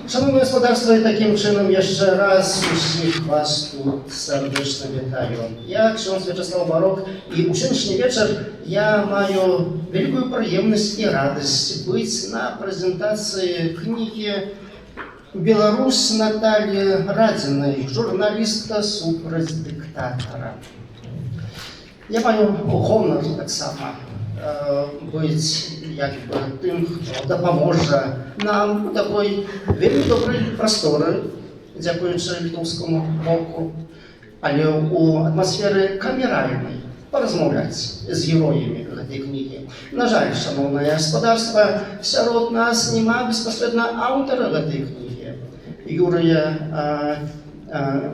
Шановне господарство, і таким чином ще раз усіх вас тут сердечно вітаю. Я ksiądz Вячеслав Барок, і у сьогоднішній вечір я маю велику приємність і радість бути на презентації книги «Білорусь» Наталії Радіної, журналістка супроть диктатора. Я маю гонор так само бути тим, хто допоможе нам у такій вельми добрій просторі, дякуючи литовському боку, але у атмосфері камеральної, порозмовляти з героями цієї книги. На жаль, шановне господарство, серед нас нема безпосередньо автора цієї книги, Юрія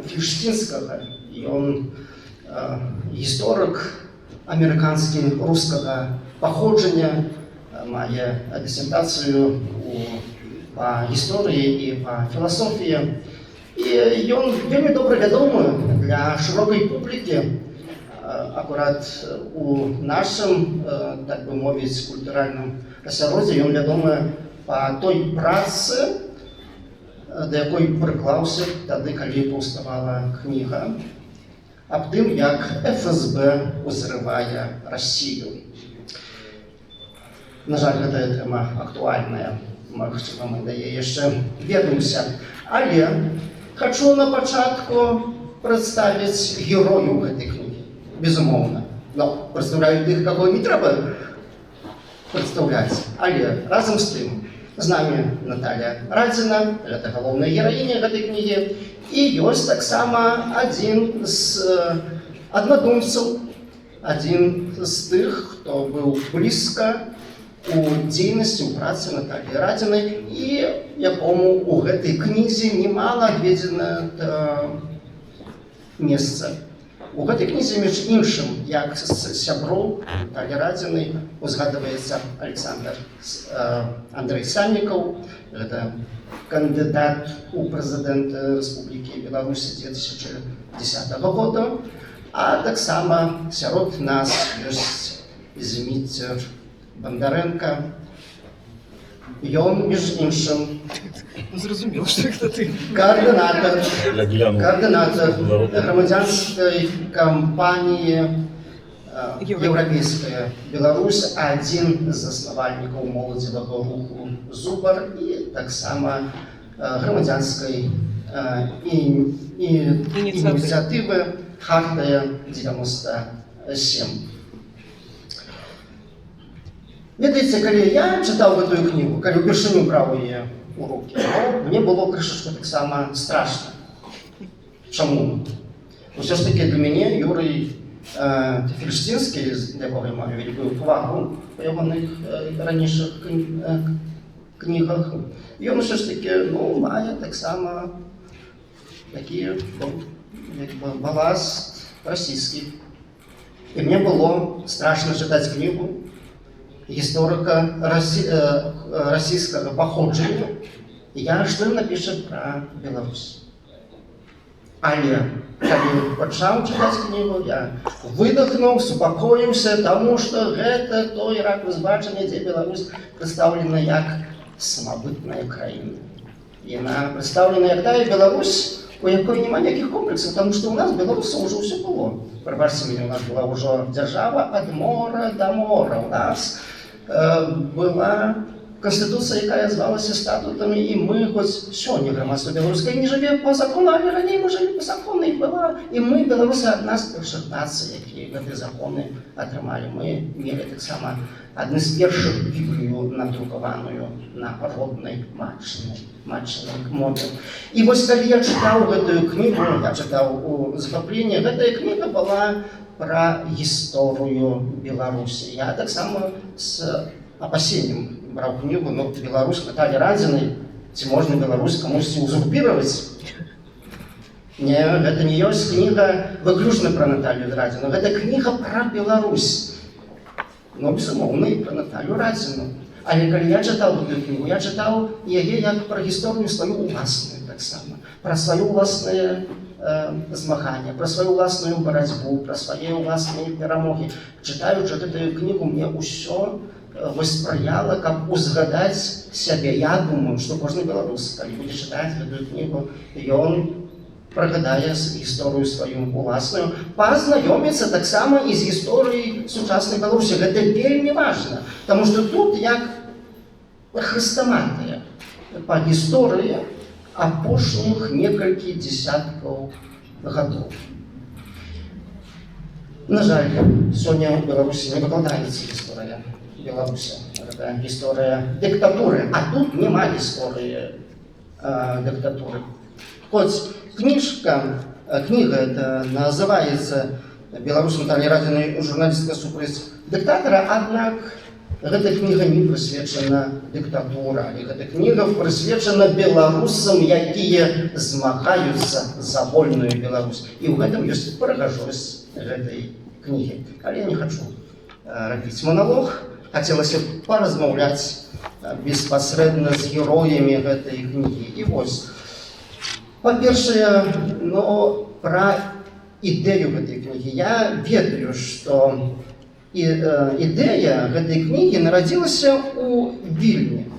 Фільштинського. Він історик американський русского походження, має дисертацію по історії і по філософії. І він вельми добре відомий для широкої публіки. Акурат у нашому, так би мовити, культуральному осероді він відомий по той праці, до якої приклався тоді, коли повставала книга об тим, як ФСБ узриває Росію. На жаль, ця тема актуальна, можливо, ми до її ще вернемося. Але хочу на початку представити героїв цієї книги, безумовно. Ну, представляю тих, кого не треба представляти, але разом з тим з нами Наталія Радіна, це головна героїня цієї книги, і є так само один з однодумців, один з тих, хто був близько у дійності, у праці Наталії Радіної, і якому у цій книзі немало відведено місце. У цій книзі, між іншим, як сябров Наталії Радіної, згадується Олександр Андрій Сальніков, це кандидат у президенти Республіки Білорусь 2010 року, а так само серед нас є Зміцер Бондаренко. Він, між іншим, зрозумів, що хто ти. координатор громадянської кампанії «Європейська Білорусь», один з засновників молодіжного руху «Зубар» і так само громадянської ініціативи «Хартія 97». Ведаеце, коли я читав эту книгу, коли впервые брав її у руки, мені було кришечку так само страшно. Чому? Все ж таки для мене Юрій Фільштинський, для якого я маю велику повагу по його раніших книгах, він все ж таки має так само такий баласт російський. І мені було страшно читати книгу історика російського походження, що він напише про Білорусь. Але коли почав читати книгу, я видихнув, успокоївся, тому що це той ракурс бачення, де Білорусь представлена як самобутна країна. І вона представлена як та Білорусь, у якої немає ніяких комплексів, тому що у нас в Білорусі вже все було. Пробачте мені, у нас була вже держава від моря до моря. У нас була Конституція, яка звалася статутами, і ми, хоч сьогодні громадство білоруське не живе по закону, але раніше ми жили по закону, і ми, білоруси, одна з перших націй, які ці закони отримали. Ми мали так само одну з перших Біблію надруковану на родній матчиній мові. І ось коли я читав цю книгу, я читав у захопленні, ця книга була про історію Білорусі. Я так само з опасением брав книгу, Білорусь Наталії Радіної, чи можна Білорусь комусь узурпувати. Это не є книга виключно про Наталію Радіну, це книга про Білорусь. Безумовно, і про Наталію Радіну. Але коли я читав цю книгу, я читав її як про історію свою власну, так само, про своє власне змагання, про свою власну боротьбу, про свої власні перемоги. Читаючи цю книгу, мені усе спрыяла, каб узгадаць сябе. Я думаю, што кожны беларус, калі будзе чытаць гэтую кнігу, ён прыгадае гісторыю сваю уласную, пазнаёміцца таксама і з гісторыяй сучаснай Беларусі. Гэта вельмі важна, таму што тут як хрэстаматыя па гісторыі апошніх некалькі дзесяткаў гадоў. На жаль, сёння ў Беларусі не выкладаецца гісторыя Беларусі. Гэта гісторыя дыктатуры, а тут няма гісторыі дыктатуры. Хоць кніга это называецца беларускай тэлерадыёнай журналістка супраць дыктатара, аднак гэта кніга не прысвечана дыктатуры, гэта кніга прысвечана беларусам, якія змагаюцца за вольную Беларусь. І ў гэтым ёсць прыгажосць гэтай кнігі. Але я не хачу рабіць маналог, хацелася б паразмаўляць беспасрэдна з героямі гэтай кнігі. І вось, па-першае, пра ідэю гэтай кнігі. Я ведаю, што ідэя гэтай кнігі нарадзілася ў Вільні.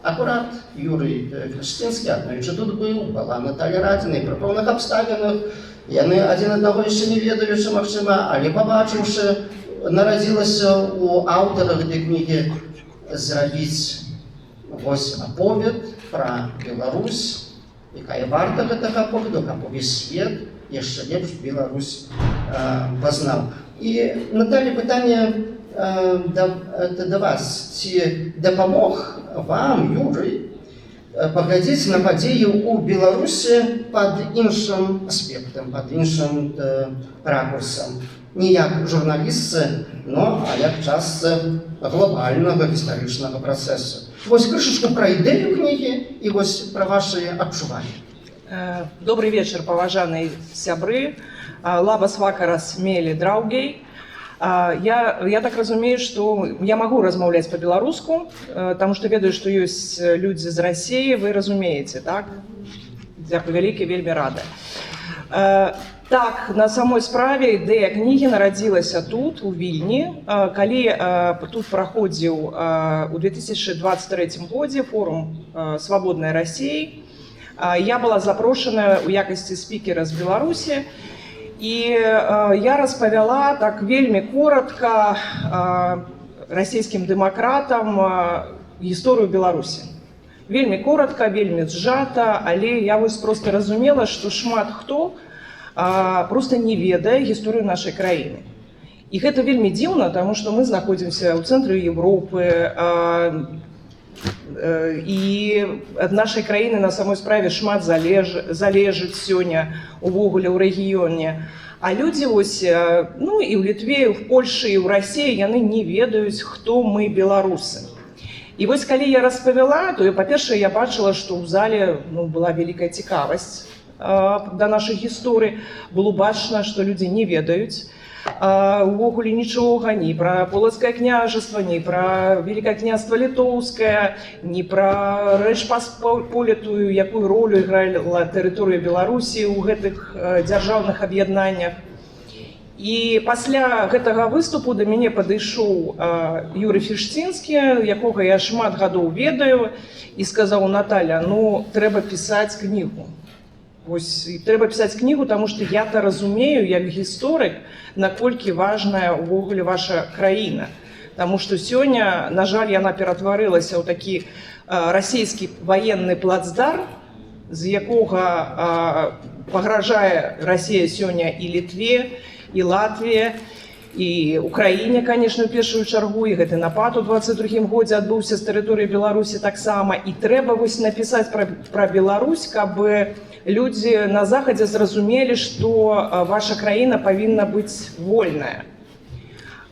Акурат Юрый Ферштинскі аднойчы тут быў, была Наталья Радзіна, і пры пэўных абставінах яны адзін аднаго яшчэ не ведаючы, магчыма, але пабачыўшы, нарадзілася ў аўтара гэтай кнігі зрабіць вось аповед пра Беларусь, якая варта гэтага аповеду, каб увесь свет яшчэ лепш Беларусь пазнаў. І, Наталья, пытанне да вас. Ці дапамог вам, Юрый, паглядзець на падзеі ў Беларусі пад іншым аспектам, пад іншым ракурсам? Не як журналістцы, а як частцы глобальнага гістарычнага працэсу. Вось крышачку пра ідэю кнігі і вось пра вашы адчуванні. Добрый вечер, паважаныя сябры. Лабас вакарас, мелі драўгей. Я так разумею, што я магу размаўляць па-беларуску, таму што ведаю, што ёсць людзі з Расіі, вы разумееце, так? Дзякуй вялікі, вельмі рада. Так, на самой справе ідэя кнігі нарадзілася тут, у Вільні, калі тут праходзіў у 2023 годзе форум «Свабоднай Расіі». Я была запрошана ў якасці спікера з Беларусі, і я распавяла так вельмі коротка расійскім дэмакратам гісторыю Беларусі. Вельмі коротка, вельмі зжата, але я вось проста разумела, што шмат хто проста не ведае гісторыю нашай краіны. І гэта вельмі дзіўна, таму што мы знаходзімся ў цэнтры Европы, і ад нашай краіны на самой справе шмат залежыць сёння увогуле ў рэгіёне. А людзі вось, і ў Літве, і ў Польшы, і ў Расіі, яны не ведаюць, хто мы беларусы. І вось калі я распавяла, то, па-першае, я бачыла, што ў зале была вялікая цікавасць да нашай гісторыі. Было бачна, што людзі не ведаюць увогуле нічога, ні пра Полацкае княжаства, ні пра Великае княства Літоўскае, ні пра Рэч Пасполітую, якую ролю іграла тэрыторыя Беларусі ў гэтых дзяржаўных аб'яднаннях. І пасля гэтага выступу да мяне падышоў Юрый Ферштинскі, якога я шмат гадоў ведаю, і сказаў: «Наталя, трэба пісаць кнігу. Вось, трэба пісаць кнігу, таму што я-то разумею, як гісторык, наколькі важная ўвогуле ваша краіна. Таму што сёння, на жаль, яна ператварылася ў такі расійскі ваенны плацдарм, з якога пагражае Расія сёння і Літве, і Латвія, і Украіне, канешне, у першую чаргу, і гэты напад у 22-м годзе адбыўся з тэрыторыі Беларусі таксама. І трэба вось напісаць пра Беларусь, каб людзі на захадзе зразумелі, што ваша краіна павінна быць вольная.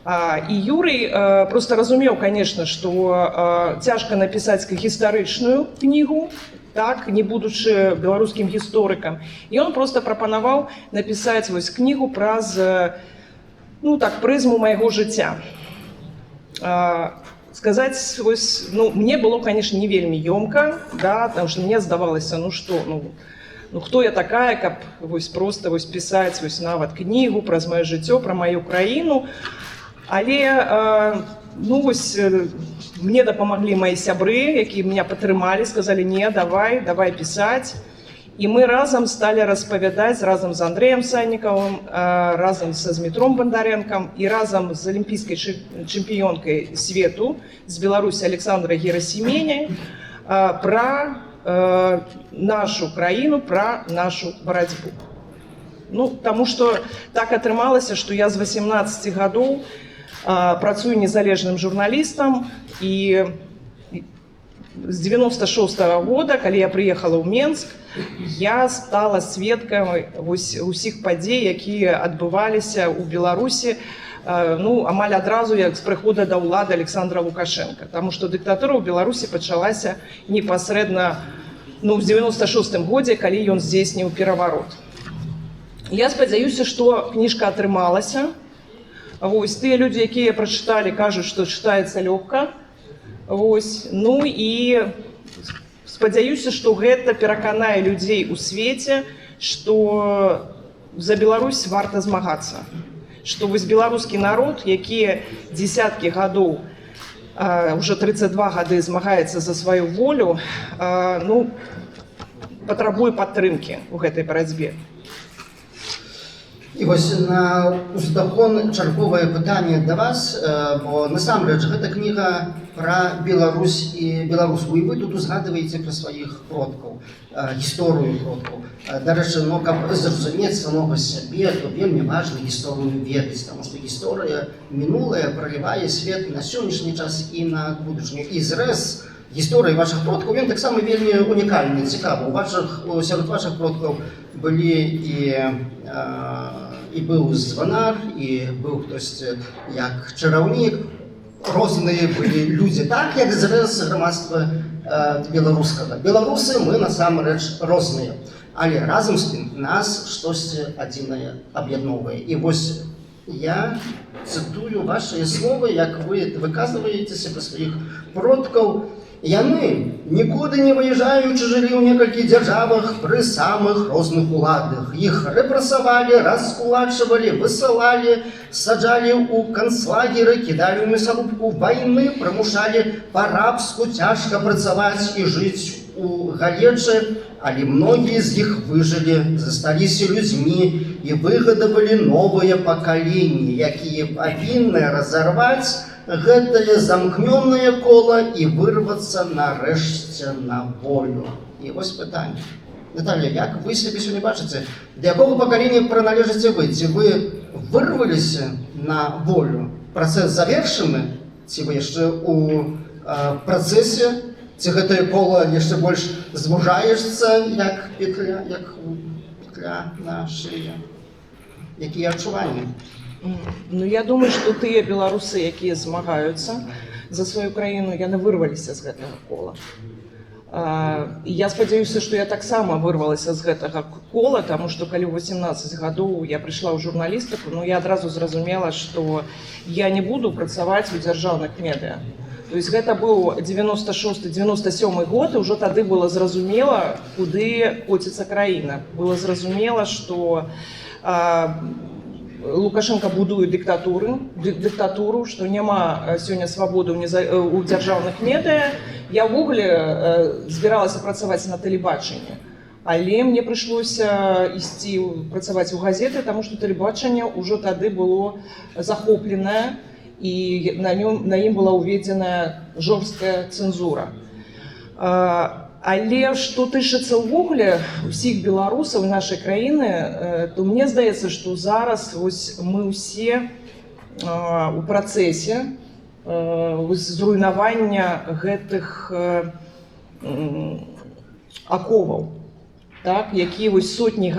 І Юрый проста разумеў, канешне, што цяжка напісаць гістарычную кнігу, так, не будучы беларускім гісторыкам. І ён проста прапанаваў напісаць вось кнігу праз прызму майго жыцця. Сказаць вось, мне было, конечно, не вельмі ёмка, да, потому что мне здавалася, хто я такая, каб вось проста вось пісаць вось нават кнігу праз маё жыццё, пра маю краіну. Але Ну вось мне дапамаглі мои сябры, якія меня падтрымалі, сказали: не, давай пісаць. І мы разам сталі распавядаць разам з Андрэем Саннікавым, разам са Змітром Бандарэнкам і разам з алімпійскай чэмпіёнкай свету з Беларусі Александрай Герасіменяй пра нашу краіну, пра нашу барацьбу. Ну, таму што так атрымалася, што я з 18 гадоў працую незалежным журналістам, і з 96-го года, калі я прыехала ў Менск, я стала сведкам усіх падзей, якія адбываліся ў Беларусі, ну, амаль адразу як з прыхода да ўлады Александра Лукашенка. Таму што дыктатура ў Беларусі пачалася непасрэдна в 96-м годзе, калі ён здзейсніў пераварот. Я спадзяюся, што кніжка атрымалася. Вось, тыя людзі, якія прачыталі, кажуць, што чытаецца лёгка. Вось, ну і спадзяюся, што гэта пераканае людзей у свеце, што за Беларусь варта змагацца. Што вось беларускі народ, які дзесяткі гадоў, уже 32 гады змагаецца за сваю волю, ну, патрабуе падтрымкі ў гэтай барацьбе. І вось на ўздахон чарговае пытанне да вас, бо насамрэч гэта кніга пра Беларусь і беларуску, і вы тут узгадваеце пра сваіх продкаў, гісторыю продкаў. Дарэчы, каб зразумець самога сябе, то вельмі важна гісторыю ведаць, таму што гісторыя мінулая пралівае свет на сённяшні час і на будучыню. І зрэз гісторыі вашых продкаў, ён таксама вельмі унікальны, цікавы. Сярод вашых продкаў былі і быў званар, і быў хтосьці як чараўнік. Розныя былі людзі, так як зрэз грамадства беларускага. Беларусы мы насамрэч розныя, але разам з тым нас штосьці адзінае аб'ядноўвае. І вось я цытую вашыя словы, як вы выказваецеся пра сваіх продкаў. Яны, нікуды не выязджаючы, жылі ў некалькіх дзяржавах пры самых розных уладах. Іх рэпрэсавалі, раскулачвалі, высылалі, саджалі ў канцлагеры, кідалі ў мясарубку вайны, прымушалі па-рабску цяжка працаваць і жыць у галечы, але многія з іх выжылі, засталіся людзьмі і выгадавалі новыя пакаленні, якія павінны разарваць гэтае замкнёнае кола і вырвацца нарэшце на волю. І вось пытанне. Наталья, як вы сябе сёння бачыце? Да якога пакалення прыналежыце вы? Ці вы вырваліся на волю? Працэс завершаны? Ці вы яшчэ ў працэсе? Ці гэтае кола яшчэ больш звужаешся, як петля на шыі? Якія адчуванні? Ну, я думаю, што тыя беларусы, якія змагаюцца за сваю краіну, яны вырваліся з гэтага кола. І я спадзяюся, што я таксама вырвалася з гэтага кола, таму што калі ў 18 гадоў я прыйшла ў журналістыку, ну, я адразу зразумела, што я не буду працаваць у дзяржаўных медыа. То есть гэта быў 96-97 год, і ўжо тады было зразумела, куды коціцца краіна. Было зразумела, што Лукашенко будуе дыктатуру, што няма сёння свабоды ў дзяржаўных медыа. Я ўвогуле збіралася працаваць на тэлебачанні, але мне прыйшлося ісці працаваць у газеты, таму што тэлебачанне ўжо тады было захопленае, і на ім была ўведзеная жорсткая цэнзура. Але што тычыцца ўвогуле ўсіх беларусаў нашай краіны, то мне здаецца, што зараз мы ўсе у працэсе зруйнавання гэтых аковаў, які сотні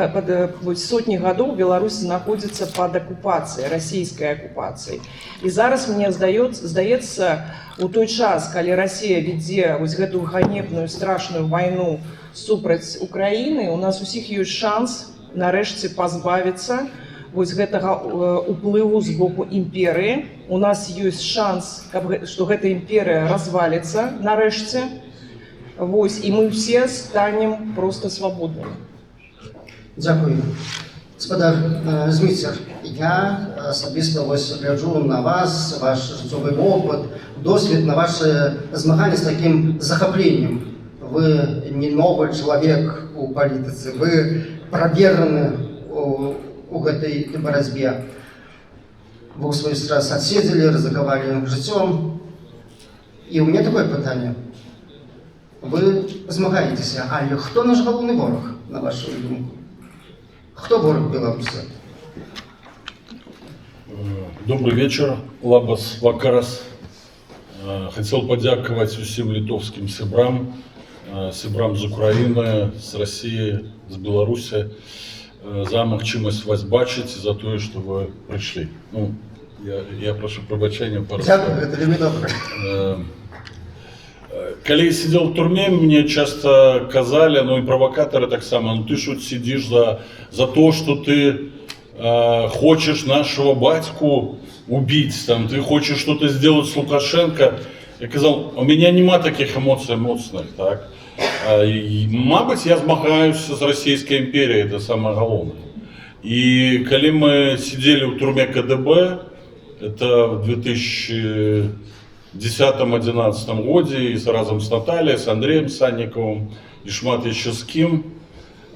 гадоў Беларусі знаходзяцца пад акупацыяй, расійскай акупацыяй. І зараз мне здаецца, у той час, калі Расія вядзе гэтую ганебную страшную вайну супраць Украіны, у нас усіх ёсць шанс нарэшце пазбавіцца гэтага ўплыву з боку імперыі. У нас ёсць шанс, што гэта імперыя разваліцца нарэшце. І мы ўсе станем проста свабоднымі. Дзякую. Господар Зміцер, я особисто ось гляджу на вас, ваш життєвий опит, досвід, на ваше змагання з таким захопленням. Ви не новий чоловік у політиці, ви проверені у гэтай боротьбе. Вы свой раз отсидели, ризиковали життям. І у мене таке питання. Ви змагаєтеся, але хто наш головний ворог, на вашу думку? Кто ворог Беларуси? Добрый вечер, Лабас Вакарас. Хотел подякувати усім литовским сябрам, сябрам з України, з Росії, з Білорусі за можливість вас бачити, за те, що ви прийшли. Ну, я прошу пробачення. Дякую, це вельми добре. Когда я сидел в турме, мне часто казали, ну и провокаторы так само, ну ты что сидишь за то, что ты хочешь нашего батьку убить, там, ты хочешь что-то сделать с Лукашенко. Я сказал, у меня нема таких эмоций моцных, так. Мабуть, я змагаюсь с Российской империей, это самое главное. И когда мы сидели в турме КДБ, это в 2010-2011 году, и разом с Натальей, с Андреем Санниковым, и шмат еще с кем.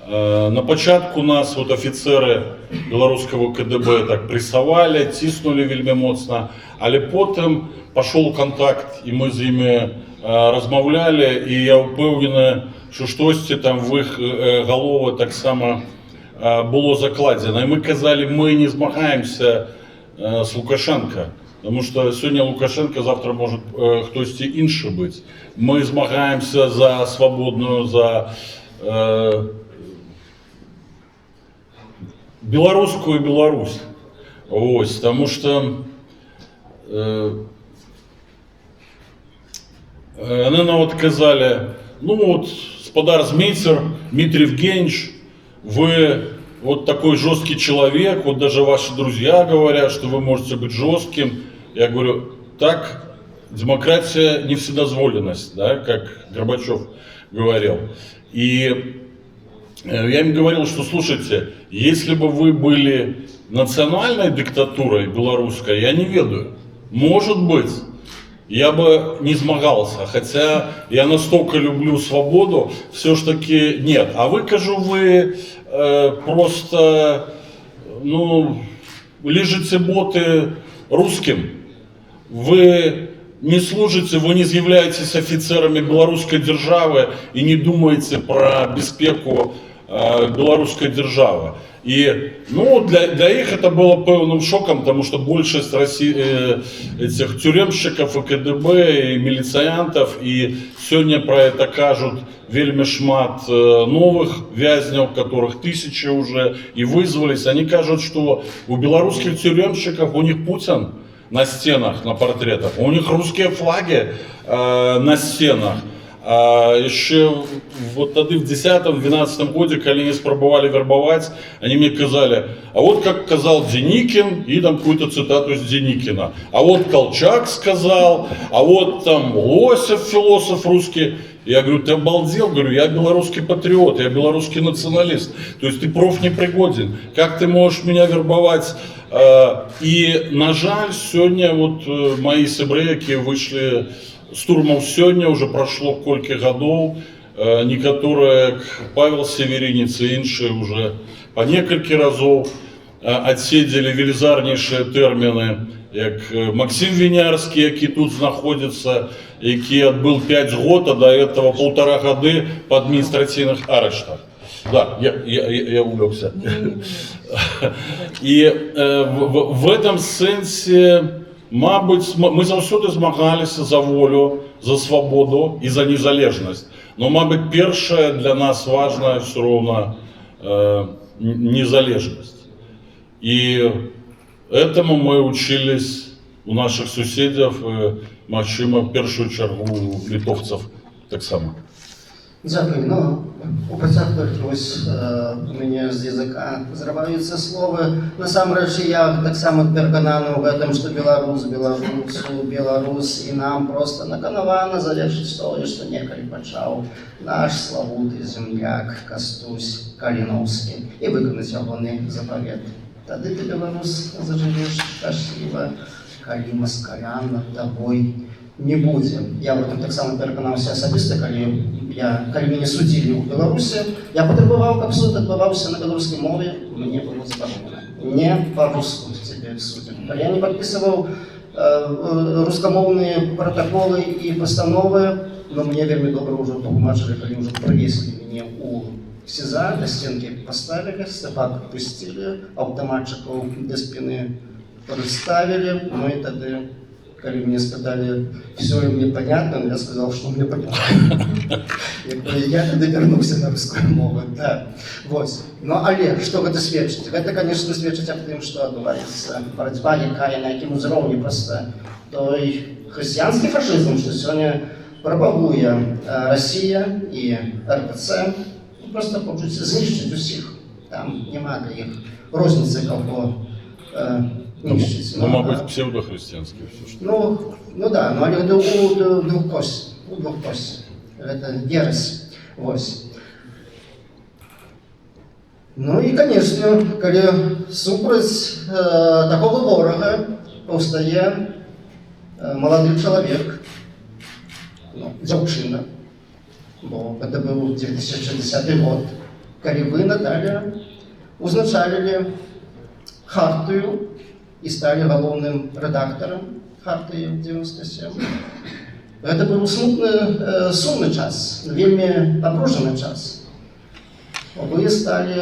На початку нас вот офицеры белорусского КДБ так прессовали, тиснули вельми моцно, але потом пошел контакт, и мы с ними розмовляли, и я упевнений, що щось там в їх голови так само було закладено. І ми казали, ми не змагаємося з Лукашенко, тому що сьогодні Лукашенко, завтра може хтось інший бути. Ми змагаємося за свободну, за білоруську Білорусь. Ось, тому що вони нам от казали, ну вот, господар Зміцер, Дмитрий Евгеньевич, вы вот такой жесткий человек, вот даже ваши друзья говорят, что вы можете быть жестким. Я говорю, так, демократия не вседозволенность, да, как Горбачев говорил. И я им говорил, что слушайте, если бы вы были национальной диктатурой белорусской, я не ведаю, может быть, я бы не змагался, хотя я настолько люблю свободу, все ж таки нет. А вы, кажу, вы просто, ну, лижете боты русским, вы не служите, вы не являетесь офицерами белорусской державы и не думаете про безпеку белорусской державы. И, ну, для их это было певным шоком, потому что большинство этих тюремщиков и КДБ, и милициантов, и сегодня про это кажут вельми шмат новых вязнев, которых тысячи уже и вызвались. Они кажут, что у белорусских тюремщиков, у них Путин на стенах, на портретах, у них русские флаги на стенах. А еще вот тогда в 2010-2012 году, когда они спробовали вербовать, они мне сказали, а вот как сказал Деникин, и там какую-то цитату из Деникина, а вот Колчак сказал, а вот там Лосев, философ русский. Я говорю, ты обалдел? Говорю, я белорусский патриот, я белорусский националист. То есть ты профнепригоден. Как ты можешь меня вербовать? И, на жаль, сегодня вот мои сябры, які вышли з турмов сегодня, уже прошло колькі гадоў, некаторые, як Павел Северинец и іншие уже по некалькі разоў отседзелі велізарнейшие тэрміны, як Максим Винярский, які тут знаходится, які отбыл 5 год, а до этого 1,5 года по административных арештах. Да, я увлекся. И в этом сенсе, мабуть, ми завсёды змагалися за волю, за свободу і за незалежність. Но, мабуть, перше для нас важна все равно незалежність. І этому ми учились у наших сусідів, можливо, в першу чергу литовців так само. Дякую. Ну, у працягваць вось у мяне з языка зрываюцца словы. Насамрэч я таксама перакананы ў гэтым, што беларус беларусу, беларус і нам проста наканавана залежыць тое, што некалі пачаў наш славуты земляк Кастусь Каліноўскі і выканаць ягоны запавет. Тады ты, беларус, зажывеш шчасліва, калі маскалян над табой не будзе. Я в этом таксама пераканаўся асабіста, калі мяне судзілі ў Беларусі, я патрабаваў, каб суд адбываўся на беларускай мове, мне было забаронена. Не па-руску цябе судзім. Калі я не падпісываў рускамоўныя пратаколы і пастановы, но мне вельмі добра ўжо патлумачылі, калі ўжо прывезлі мяне ў СІЗА, да стенкі паставілі, сцяпак пусцілі, аўтаматчыкаў да спіны представили, ну и тогда, когда мне сказали, все ли мне понятно, я сказал, что мне понятно. Я тогда вернулся на русскую мову, да. Вот. Ну, але, что это сведчит? Это, конечно, сведчит о том, что отбывается борьба, якая на якім узроўні просто той христианский фашизм, что сегодня пропагуе Россия и РПЦ, просто хочуть знищити усіх. Там нема для їх розниці, кого нищить. Ну, мабуть, псевдохристиянське все. Ну да, но але у двух кості. Это ересь. Вось. Ну и, конечно, коли супраць такого ворога повстає молодой человек, дзяўчына, бо это был 2010 год, коли вы, Наталья, узначалили хартию и стали головным редактором хартии 97. Это был смутный, сумный час, вельми напруженный час. Вы стали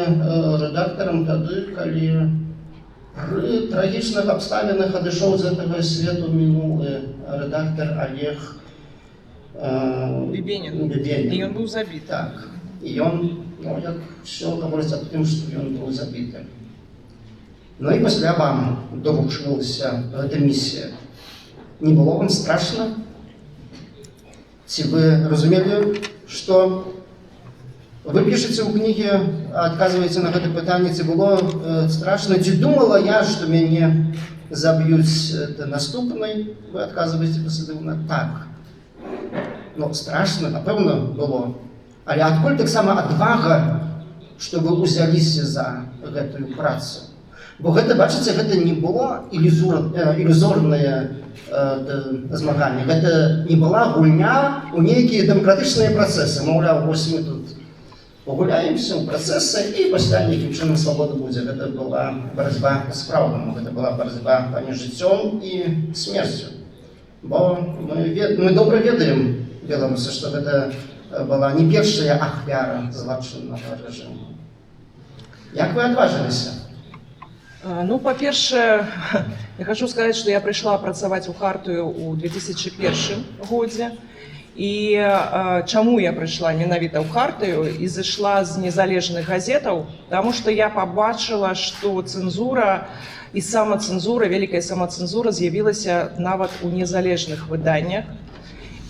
редактором тады, коли при трагічных обставинах адышоў з гэтага свету мінулы редактор Олег Бебенин. И он был забит. Так. И он, ну, як все говорить о том, что он был забит. Ну и после вам доручилася эта миссия. Не было вам страшно? Ці вы разумели, что вы пишете у книги, отказываете на это питание, ці было страшно? Ці думала я, что меня забьют наступной? Вы отказываете послідовно? Так. Ну, страшно, напевно, было. Але адкуль таксама адвага, што вы ўзяліся за гэтую працу? Бо гэта, бачыце, гэта не было ілюзорнае змаганне. Гэта не была гульня ў нейкія дэмакратычныя працэсы. Маўляў, вось мы тут пагуляемся ў працэсы і пасля нейкім чынам свабода будзе. Гэта была барацьба з-праўдам, гэта была барацьба паміж жыццём і смерцю. Бо мы добра ведаем, беларусы, што гэта была не першая ахвяра злачыннага рэжыму. Як вы адважыліся? Ну, по-перше, я хочу сказать, что я пришла працаваць у хартыю ў 2001 годзе. І чаму я прыйшла менавіта ў хартыю і зайшла з незалежных газетаў, таму што я пабачыла, што цэнзура і самацэнзура, вялікая самацэнзура з'явілася нават у незалежных выданнях.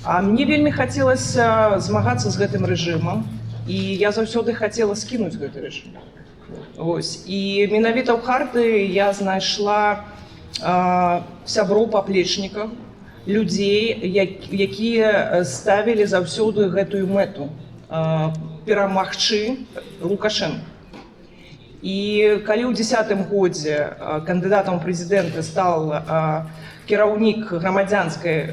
А мне вельмі хацелася змагацца з гэтым рэжымам, і я заўсёды хацела скінуць гэты рэжым. Вось. І менавіта ў хартыі я знайшла сяброў паплечнікаў, людзей, якія ставілі заўсёды гэтую мэту перамагчы Лукашенка. І калі ў 2010 годзе кандыдатам у прэзідэнты стаў кіраўнік грамадзянскай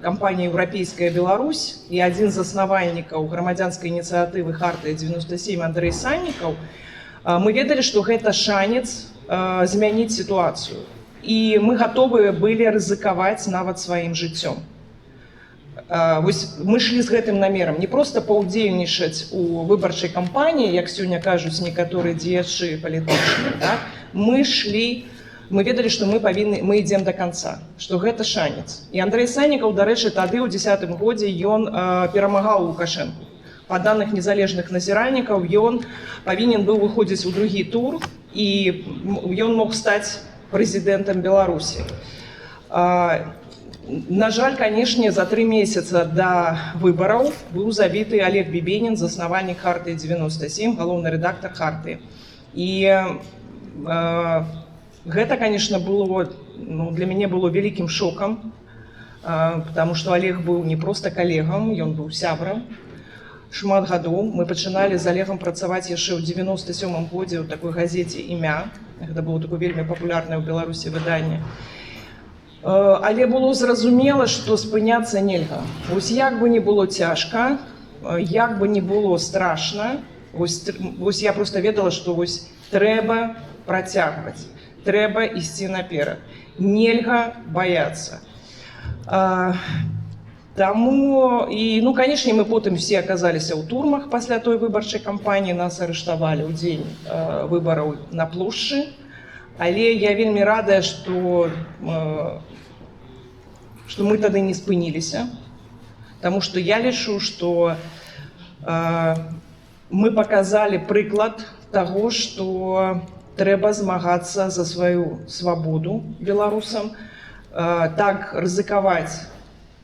кампаніі «Еўрапейская Беларусь» і адзін з заснавальнікаў грамадзянскай ініцыятывы «Хартыя 97» Андрэй Саннікаў, мы ведалі, што гэта шанец змяніць сітуацыю. І мы гатовы былі рызыкаваць нават сваім жыццём. Мы шлі з гэтым намерам не проста паўдзельнічаць у выбарчай кампаніі, як сёння кажуць некаторыя дзеячы палітычныя. Так? Мы ведалі, што мы ідзем да канца, што гэта шанец. І Андрэй Саннікаў, дарэчы, тады ў 2010 годзе ён перамагаў Лукашэнку. Па даных незалежных назіральнікаў, ён павінен быў выходзіць у другі тур, і ён мог стаць прэзідэнтам Беларусі. На жаль, канешне, за 3 месяца да выбараў быў забіты Олег Бібенін, заснавальнік Хартыі 97, галоўны рэдактар Хартыі. І гэта, конечно, было, ну, для мяне было вялікім шокам, потому что Олег быў не проста калегам, ён быў сябрам. Шмат гадоў мы пачыналі з Олегам працаваць яшчэ ў 97 годзе ў такой газеце «Імя». Гэта было такое вельмі папулярнае ў Беларусі выданне. Але было зразумела, што спыняцца нельга. Вось як бы не было цяжка, як бы не было страшна, вось я проста ведала, што вось трэба працягваць, трэба ісці наперад. Нельга баяцца. Таму, і, ну, канешне, мы потым все аказаліся ў турмах пасля той выбарчай кампаніі, нас арыштавалі ў дзень выбараў на плошчы, але я вельмі радая, што мы тады не спыніліся, таму што я лічу, што мы паказалі прыклад таго, што трэба змагацца за сваю свабоду беларусам, так рызыкаваць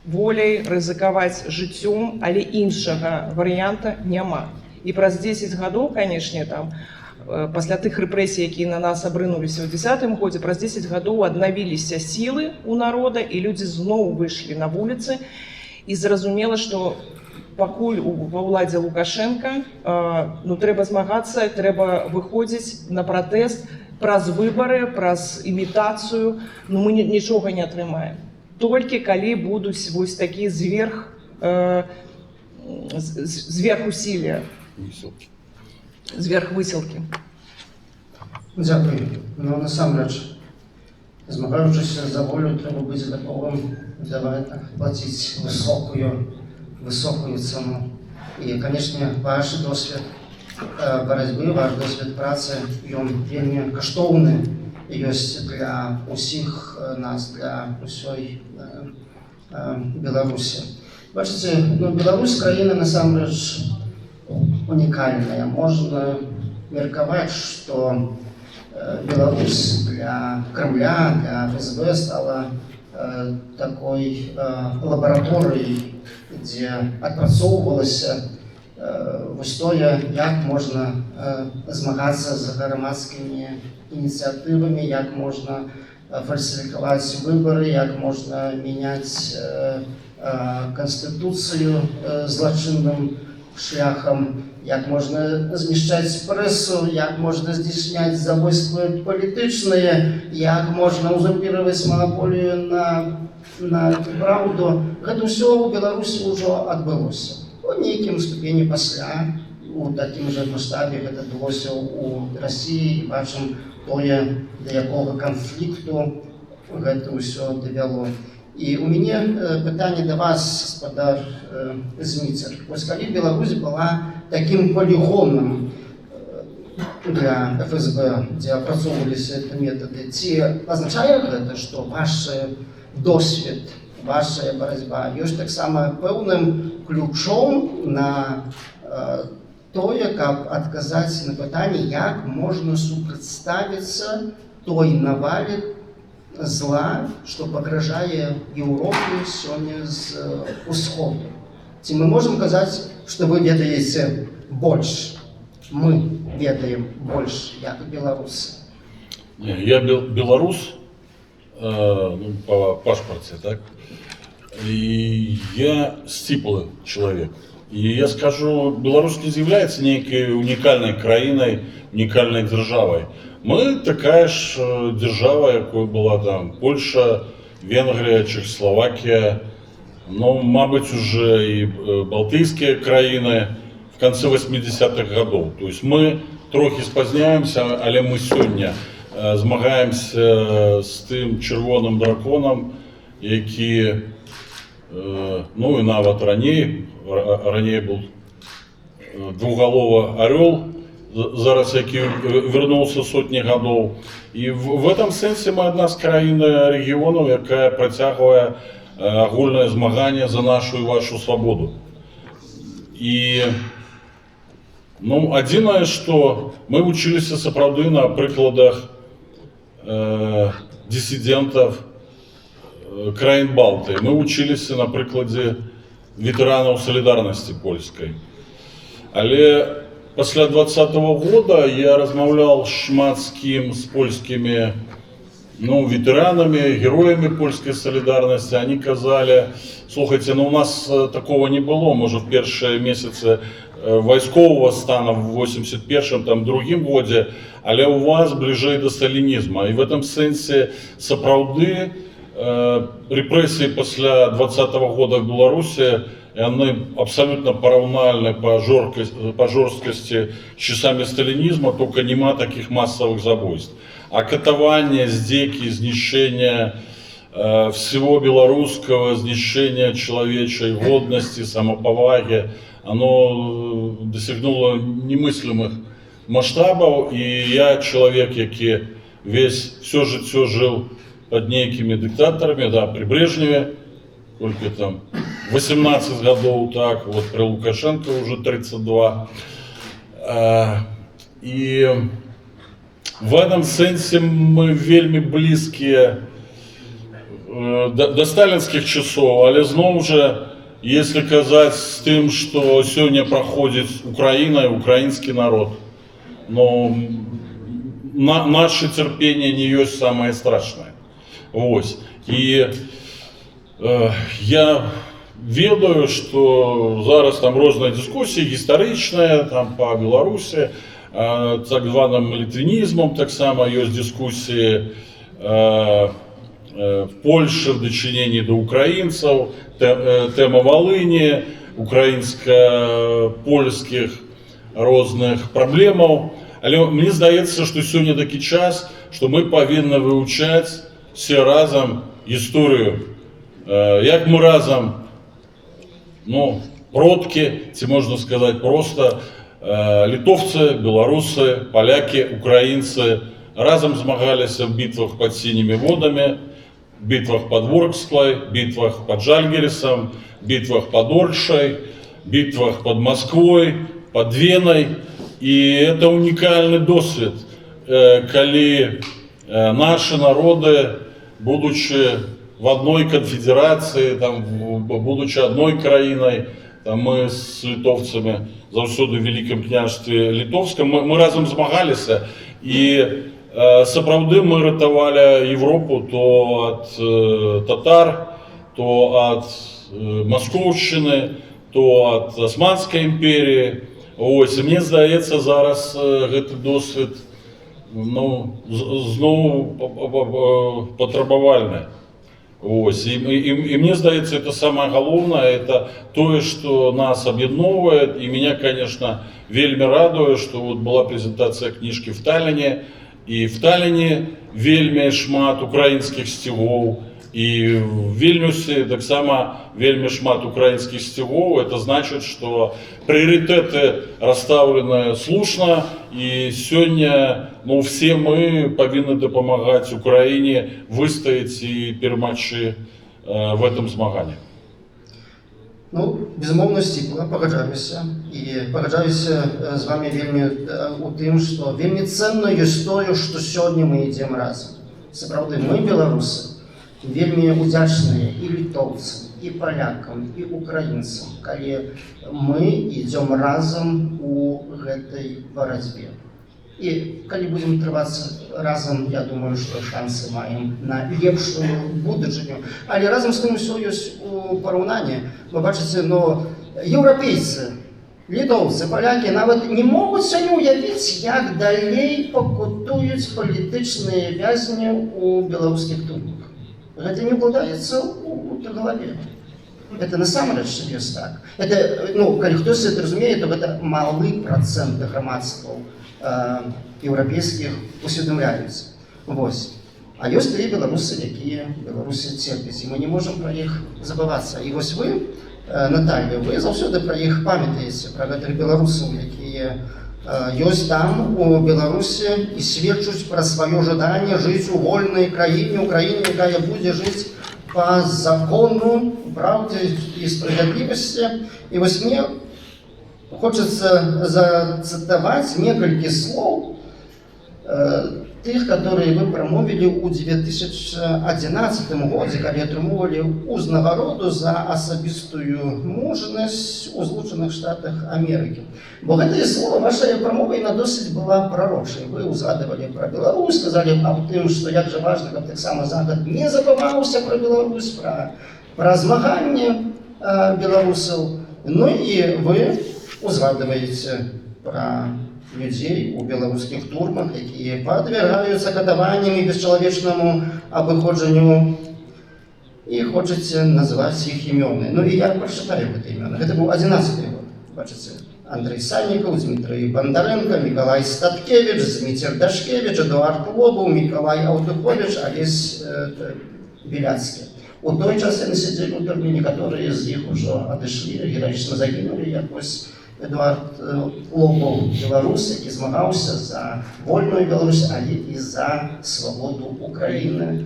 воляй, рызыкаваць жыццём, але іншага варыянта няма. І праз 10 гадоў, канешне, там, пасля тых рэпрэсій, якія на нас абрынуліся ў 10-м годзе, праз 10 гадоў аднавіліся сілы ў народа, і людзі зноў выйшлі на вуліцы, і зразумела, што пакуль ва ўладзе Лукашенка, ну, трэба змагацца, трэба выходзіць на пратэст праз выбары, праз імітацыю, ну, мы нічога не атрымаем. Толькі калі будуць вось такі зверхусілля, зверхвысілкі. Дзякуй. Ну, насамрэч, змагаючыся за волю, трэба быць гатовым плаціць высокую цену. І, канешне, ваш досвед барацьбы, ваш досвед працы, ён вельмі каштоўны ёсць для ўсіх нас, для ўсёй Беларусі. Бачыце, ну, Беларусь краіна насамрэч унікальная. Можна меркаваць, што Беларусь для Кремля, для ФСБ стала такой лабараторыяй, дзе адпрацоўвалася вось тое, як можна змагацца з грамадскімі ініцыятывамі, як можна фальсіфікаваць выбары, як можна мяняць канстытуцыю злачынным шляхам, як можна знішчаць прэсу, як можна здзейсняць забойствы палітычныя, як можна узурпіраваць манаполію на праўду. Гэта ўсё ў Беларусі ўжо адбылося. У нейкім ступені пасля, у такім жа маштабе гэта адбылося ў Расіі, і бачым тое, да якога канфлікту гэта ўсё давяло. І у мяне пытанне да вас, гаспадар Зміцер. Вось калі Беларусь была такім полігонам для ФСБ, дзе апрацоўваліся гэтыя метады, ці азначае гэта, што ваш досвед, ваша барацьба ёсць таксама пэўным ключом на тое, каб адказаць на пытанне, як можна супрацьставіцца той навале зла, што пагражае Еўропе сёння з усходу. Ці мы можам казаць, што вы ведаеце больш, мы ведаем больш, як беларусы? Я беларус, ну, по пашпарце, так? И я сціплы чалавек. И я скажу, Беларусь не является некой уникальной краиной, уникальной державой. Мы такая же держава, какой была там Польша, Венгрия, Чехословакия, но, мабуть, уже и Балтийские краины в конце 80-х годов. То есть мы трохи спазняемся, але мы сегодня змагаемся с тем червоным драконом, який, ну и нават ранее был двуголовый орел, зараз який вернулся сотни годов. И в этом сенсе мы одна з країн регіону, яка протягує агульне змагання за нашу і вашу свободу. И, ну, одиное, что мы учились сапраўды на прикладах диссидентов, краін Балтыі. Мы вучыліся на прыкладзе ветэранаў салідарнасці польскай. Але пасля 2020 года я размаўлял шмат з кім, з польскімі ветеранами, героями польской солидарности. Они казали, слушайте, у нас такого не было, может, в первые месяцы войскового стана в 81-м, там, другим годе, але у вас ближе до сталинизма. И в этом сенсе сапраўды репрессии после 20 года в Беларуси, они абсолютно параўнальны по жесткости с часами сталинизма, только нема таких массовых забойств. А катование, издевки, знищение всего белорусского, знищение человечей годности, самоповаги, оно досягнуло немыслимых масштабов. И я человек, который все життя жил под некими диктаторами, да, при Брежневе, только там 18 годов, так, вот при Лукашенко уже 32. И в этом сенсе мы вельми близкие до сталинских часов, але знову же, если казать с тем, что сегодня проходит Украина и украинский народ, но наше терпение не есть самое страшное. Вот. И я ведаю, что зараз там разные дискуссии историчные там по Беларуси, так званым литвинизмом, так само есть дискуссии в Польше в дочинении до украинцев, тема Волыни, украинско-польских разных проблемов. Але мне здається, что сегодня такой час, что мы повинны выучать все разом историю. Як мы разом, продки, ці можно сказать просто, литовцы, белорусы, поляки, украинцы разом змагались в битвах под Синими водами, битвах под Ворсклой, битвах под Жальгерисом, битвах под Оршей, битвах под Москвой, под Веной. И это уникальный досвід, коли наши народы, будучи в одной конфедерации, там, будучи одной краиной, там, мы с литовцами заўсёды в Великом княжестве Литовском, мы разом змагаліся, и сапраўды мы ратавали Европу то от татар, то от Московщины, то от Османской империи. Ось, і мені здається, зараз гэты досвід знову патрабавальны. Ось, і мне здаецца, это самое главное, это то, что нас объединяет. И меня, конечно, вельми радует, что вот была презентация книжки в Таллине, и в Таллине вельми шмат украинских стихов, и в Вильнюсе так само вельми шмат украинских стихов. Это значит, что приоритеты расставлены слушно, и сегодня все мы повинны допомагать Украине выстоять и перемагчы в этом змаганні. Безумоўна, сціпла, пагаджаюся. І пагаджаюся з вами вельмі у тым, што вельмі цэнна ёсць тое, што сёння мы ідзем разам. Сапраўды, мы, беларусы, вельмі удзячныя і літоўцам, і палякам, і украінцам, калі мы ідзем разам у гэтай барацьбе. І калі будзем трывацца разам, я думаю, што шансы маем на лепшую будучыню. Але разам з тым усё ёсць у параўнанні. Вы бачыце, еўрапейцы, літоўцы, палякі нават не могуць сёння ўявіць, як далей пакутуюць палітычныя вязні у беларускіх тюрмах. Это не укладаецца ў галаве. Это насамрэч ёсць так. Это, калі хтось это разумее, то гэта малы працэнт грамадстваў еўрапейскіх усведамляюць. Вось. А ёсць тыя беларусы, якія беларусы церпяць, і мы не можам пра іх забывацца. І вось вы, Наталья, вы заўсёды пра іх памятаеце, пра гэтых беларусаў, якія ёсць там у Беларусі і сведчуць пра сваё жаданне жыць у вольнай краіне, якая будзе жыць па закону, праўдзе і справядлівасці. І вось мне хочацца зацытаваць некалькі слоў тых, которые вы прамовілі ў 2011 годзе, калі атрымоўвалі ўзнагароду за асабістую мужнасць у Злучаных Штатах Амерыкі. Бо гэтае слова вашая прамова яна досыць была прарочай. Вы узгадывалі пра Беларусь, сказалі аб тым, што як жа важна, каб таксама Захад не забываўся пра Беларусь, пра змаганне беларусаў. Ну і вы узгадываеце пра людзей у беларускіх турмах, якія падвяргаюцца катаванням і бесчалавечнаму абыходжанню, і хочаце назваць іх імёны. Ну і я прачытаю гэтыя імёны. Гэта быў 11-й год. Бачыце, Андрей Саннікаў, Дмітрий Бандаренко, Миколай Статкевич, Дміцер Дашкевич, Эдуард Лобаў, Миколай Аўдухович, Алесь Біляцкі. У той час яны сядзелі ў турме, некаторыя з іх ужо адышлі, гераічна загінулі, як вось Эдуард Лобаў, беларус, які змагаўся за вольную Беларусь, але і за свабоду Украіны,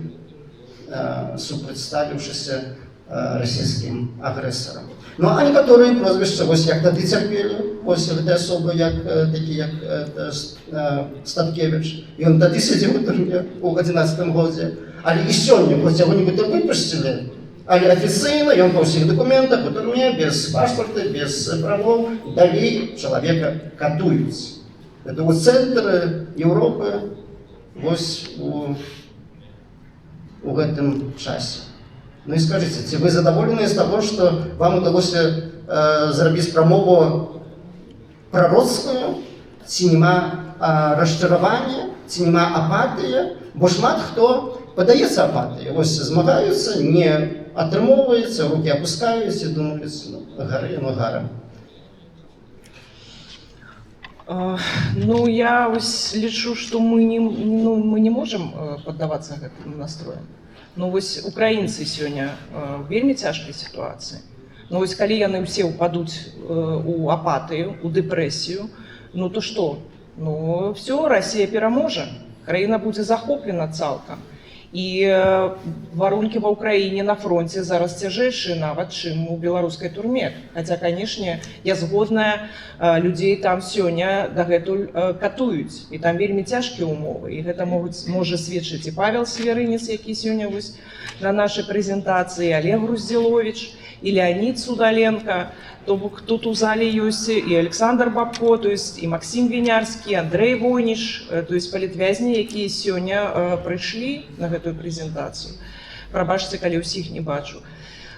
супрацьставіўшыся расійскім агрэсарам. Ну а некаторыя прозвішча, вось як тады цярпелі, вось гэтыя асобы, такі як Статкевич, ён тады сядзеў у турме ў 11 годзе, але і сёння, хоць яго нібыта выпусцілі, але афіцыйна ён па ўсіх дакументах у турме, без пашпарта, без правоў, далей чалавека катуюць. Это ў цэнтры Еўропы, вось у гэтым часе. Ну і скажыце, ці вы задаволеныя з таго, што вам удалося зрабіць прамову прароцкую, ці няма расчаравання, ці няма апатыя, бо шмат хто падаецца апатыя. Вось змагаюцца, не атрымоўваецца, рукі апускаюць і думаюць, ну, гары, ну, гара. Ну, я вось лічу, што мы не можам паддавацца гэтым настроем. Ну, вось украінцы сёння вельмі цяжкай сітуацыі. Ну, вось калі яны ўсе ўпадуць у апатыю, у дэпрэсію, ну, то што? Ну, все, Расія пераможа, краіна будзе захоплена цалкам. І варункі ва ўкраіне на фронце зараз цяжэйшыя нават, чым у беларускай турме. Хаця, канешне, я згодная, людзей там сёння дагэтуль катуюць. І там вельмі цяжкія ўмовы. І гэта можа сведчыць і Павел Свярынец, які сёння вось на нашай прэзентацыі, Олег Груздзіловіч, і Леонид Судаленко. То бок тут у зале ёсць і Александр Бабко, то есть і Максим Вінярскі, Андрей Войніш, то есть палітвязні, якія сёння прыйшлі на гэтую прэзентацыю. Прабачце, калі ўсіх не бачу.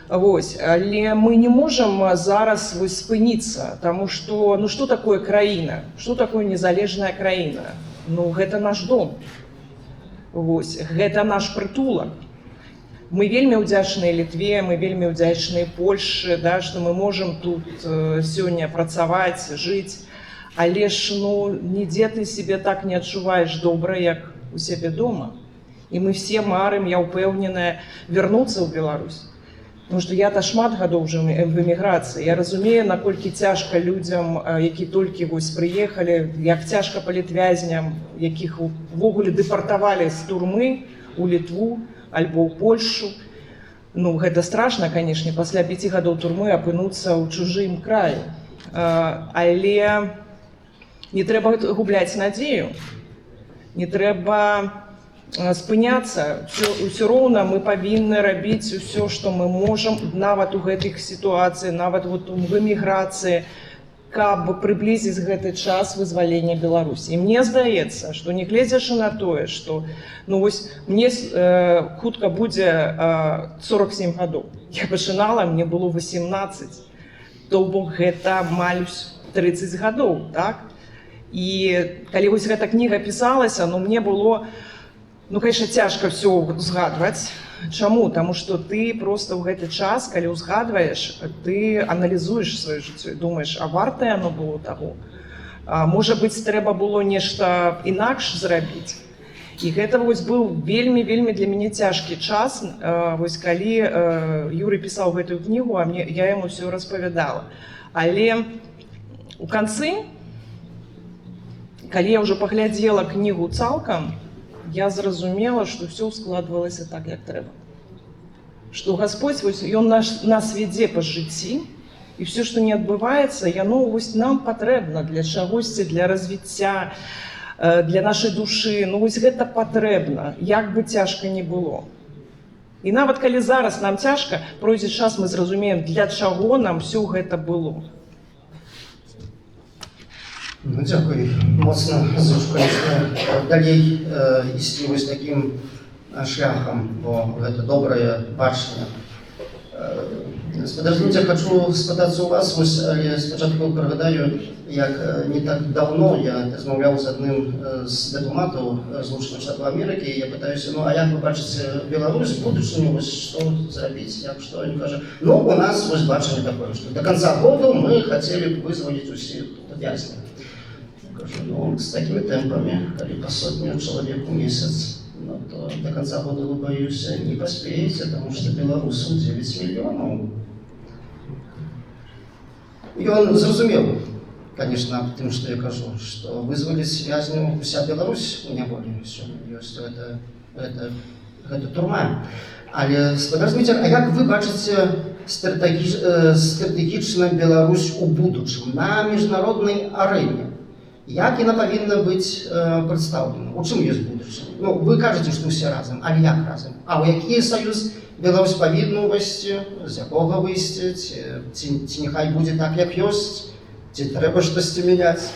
Вось, але мы не можам зараз вось спыніцца, таму што, ну што такое краіна? Што такое незалежная краіна? Ну гэта наш дом. Вось, гэта наш прытулак. Мы вельмі ўдзячныя Літве, мы вельмі ўдзячныя Польшы, да, што мы можам тут сёння працаваць, жыць, але ж ну, нідзе ты сябе так не адчуваеш добра, як у сябе дома. І мы все марым, я ўпэўненая, вярнуцца ў Беларусь. Потому што я шмат гадоў жыў в эміграцыі. Я разумею, наколькі цяжка людзям, які толькі вось прыехалі, як цяжка палітвязням, якіх увогуле дэпартавалі з турмы у Літву, альбо ў Польшу. Ну, гэта страшна, канешне, пасля 5 гадоў турмы апынуцца ў чужым краі. Але не трэба губляць надзею, не трэба спыняцца. Усё роўна мы павінны рабіць усё, што мы можам, нават у гэтых сітуацыях, нават вот в эміграцыі, каб прыблізіць гэты час вызвалення Беларусі. І мне здаецца, што нягледзячы на тое, што ну вось мне хутка будзе 47 гадоў. Я пачынала, мне было 18. То бок гэта амаль 30 гадоў, так? І калі вось гэта кніга пісалася, ну мне было, ну, конечно, цяжка ўсё узгадваць. Чаму? Таму што ты проста ў гэты час, калі ўзгадваеш, ты аналізуеш сваё жыццё і думаеш, а вартае оно было таго? Можа быць, трэба было нешта інакш зрабіць. І гэта вось быў вельмі-вельмі для мяне цяжкі час, вось калі Юрый пісаў гэтую кнігу, а я яму ўсё распавядала. Але у канцы, калі я ўжо паглядзела кнігу цалкам, я зразумела, што ўсё складвалася так, як трэба. Што Гасподзь, Ён нас вядзе па жыцці, і ўсё, што не адбываецца, яно вось нам патрэбна для чагосьці, для развіцця, для нашай душы. Ну вось гэта патрэбна, як бы цяжка не было. І нават калі зараз нам цяжка, пройдзе час, мы зразумеем, для чаго нам все гэта было. Ну, дзякуй. Моцна зычу, конечно, далей ісці вось такім шляхам, бо гэта добрае бачанне. Гаспадар Зміцер, хочу спытацца у вас, вось, але спачатку прыгадаю, як не так давно я размаўляў з адным з дыпламатаў Злучаных Штатаў Амерыкі, і я пытаюся, ну, а як вы бачыце Беларусь, будучыню, вось, што зрабіць, як што? Ён кажа, ну, у нас вось бачанне такое, што до конца года мы хацелі б вызваліць усіх вязняў. Кажу, ну, з такімі тэмпамі, калі па сотню чалавек у месяц, ну, то до конца года, вы, боюсь, не поспеете, потому что белорусов 9 миллионов. И он зразумел, конечно, тем, что я кажу, что вызвались вязню вся Беларусь у неволі. Это турма. Але, гаспадар Зміцер, а як вы бачыце стратэгічна Беларусь у будучым на міжнароднай арэне? Як яна павінна быць прадстаўлена? У чым ёсць будучыня? Ну, вы кажаце, што ўсе разам, але як разам? А ў які саюз Беларусь павінна ўвайсці? З якога выйсці? Ці няхай будзе так, як ёсць? Ці трэба штосьці мяняць?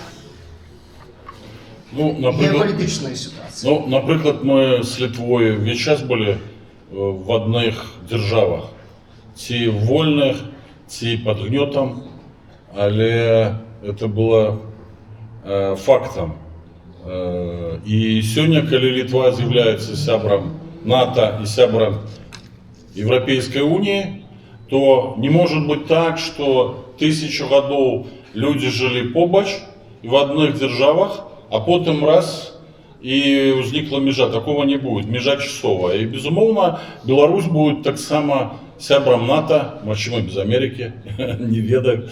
Ну, геапалітычная ситуация. Ну, например, мы с Литвой весь час были в одних державах. Ці вольных, ці под гнетом, але это было фактом. И сегодня, когда Литва является сябром НАТО и сябром Европейской Унии, то не может быть так, что 1000 годов люди жили побач и в одних державах, а потом раз и возникла межа. Такого не будет, межа часовая. И безумовно Беларусь будет так само сябром НАТО, почему без Америки, не ведаю,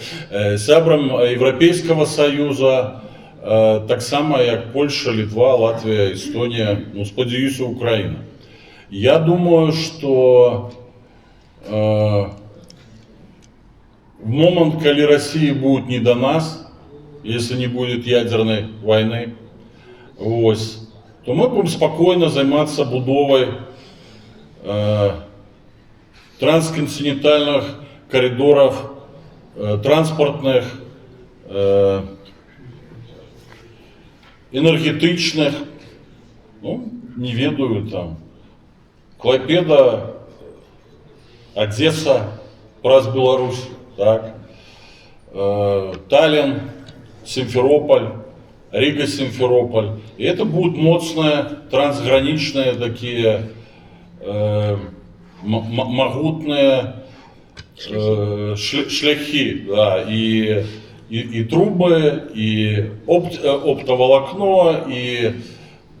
сябром Европейского Союза, так само как Польша, Литва, Латвия, Эстония, ну, сподіваюся, Украина. Я думаю, что в момент, когда Россия будет не до нас, если не будет ядерной войны, то мы будем спокойно заниматься будовой трансконтинентальных коридоров, транспортных, энергетичных, ну, не ведаю, там, Клайпеда, Одесса, праз Беларусь, так, Таллин, Симферополь, Рига, Симферополь. И это будут моцные, трансграничные такие, могутные шляхи, да, и трубы, и оптоволокно, и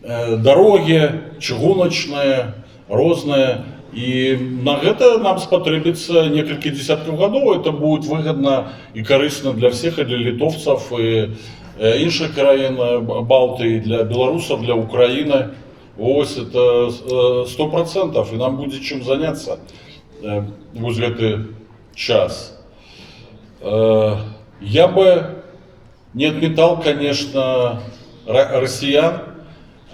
дороги чыгуначные, розные. И на это нам спотребится несколько десятков годов. Это будет выгодно и корисно для всех, и для литовцев, и інших країн Балтії, для белорусов, для України. Ось это 100%, и нам будет чем заняться в этот час. Я бы не отметал, конечно, россиян.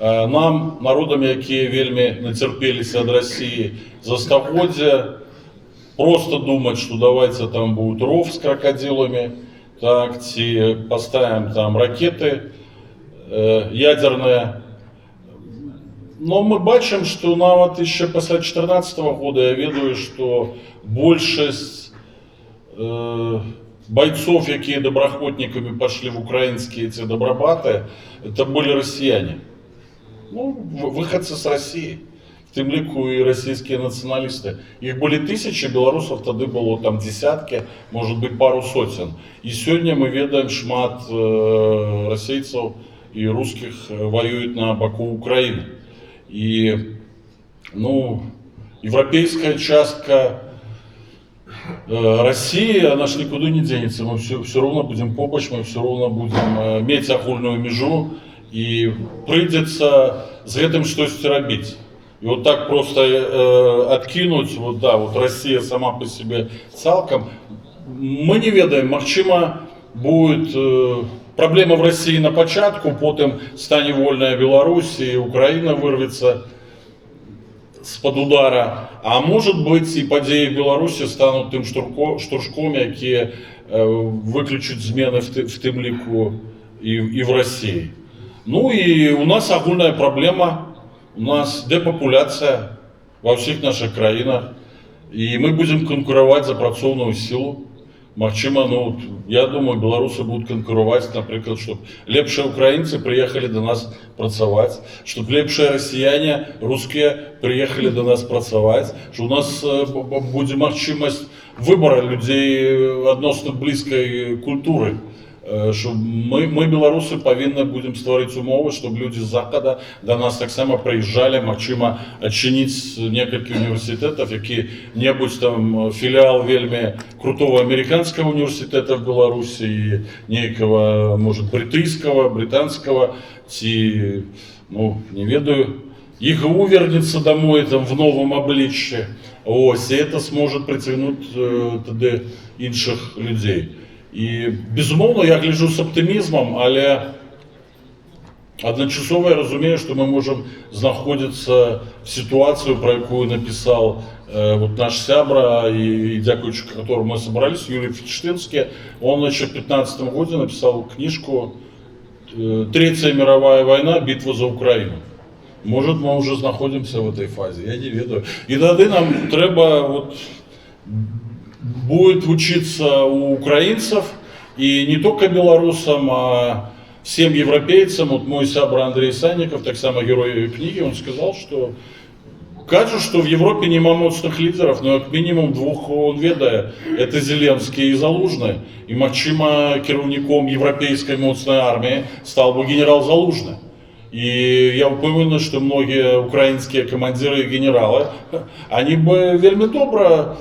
Нам, народам, які вельми натерпелись от России за стагоддзя, просто думать, что давайте там будет ров с крокодилами, так, ці поставим там ракеты ядерные. Но мы бачим, что нават еще после 2014 года я ведаю, что большесть бойцов, якія добраахвотниками пошли в украинские эти добробаты, это были россияне. Ну, выходцы с России, в тым ліку и российские националисты. Их были тысячи, белорусов тогда было там десятки, может быть пару сотен. И сегодня мы ведаем, шмат российцев и русских воюют на боку Украины. И, ну, европейская частка России, она ж никуда не денется. Мы все равно будем побач, мы все равно будем иметь агульную межу. И придется с этим что-то робить. И вот так просто откинуть, вот да, вот Россия сама по себе цалком, мы не ведаем, магчыма будет проблема в России на початку, потом стане вольная Беларусь, и Украина вырвется з-пад удара. А может быть, и подеи в Беларуси станут тем штуршком, які выключат змены в тем лику и в России. Ну и у нас огульная проблема, у нас депопуляция во всех наших краинах, и мы будем конкурировать за працоўную силу. Магчыма, ну, я думаю, беларусы будут конкурировать, например, чтобы лепшие украинцы приехали до нас працаваць, чтобы лепшие россияне, русские приехали до нас працаваць, что у нас будет магчымасць выбора людей адносна близкой культуры. Что мы беларусы, повинны будем стварыць умовы, чтобы люди с Запада до нас так само приезжали, магчыма адчыніць некалькі университетов, які-небудзь там филиал вельми крутого американского университета в Беларуси и некого, может, британского, ці, ну, не ведаю, ИГУ вернется домой там в новом обличье. Ось, и это сможет притягнуть туда інших людей. І, безумовно, я гляджу з оптимізмом, але одночасово я розумію, що ми можемо знаходитися в ситуації, про яку написав вот наш сябра, и дякуючи которому мы собрались, Юрий Фельштинский. Он еще в 2015 году написал книжку «Третья мировая война. Битва за Украину». Может, мы уже находимся в этой фазе, я не ведаю. И тогда нам треба вот будет учиться у украинцев, и не только белорусам, а всем европейцам. Вот мой сябра Андрей Санников, так само герой книги, он сказал, что кажется, что в Европе нема моцных лидеров, но как минимум двух он ведае. Это Зеленский и Залужный. И магчыма кіраўніком европейской моцной армии стал бы генерал Залужный. И я уверен, что многие украинские командиры и генералы, они бы вельми добро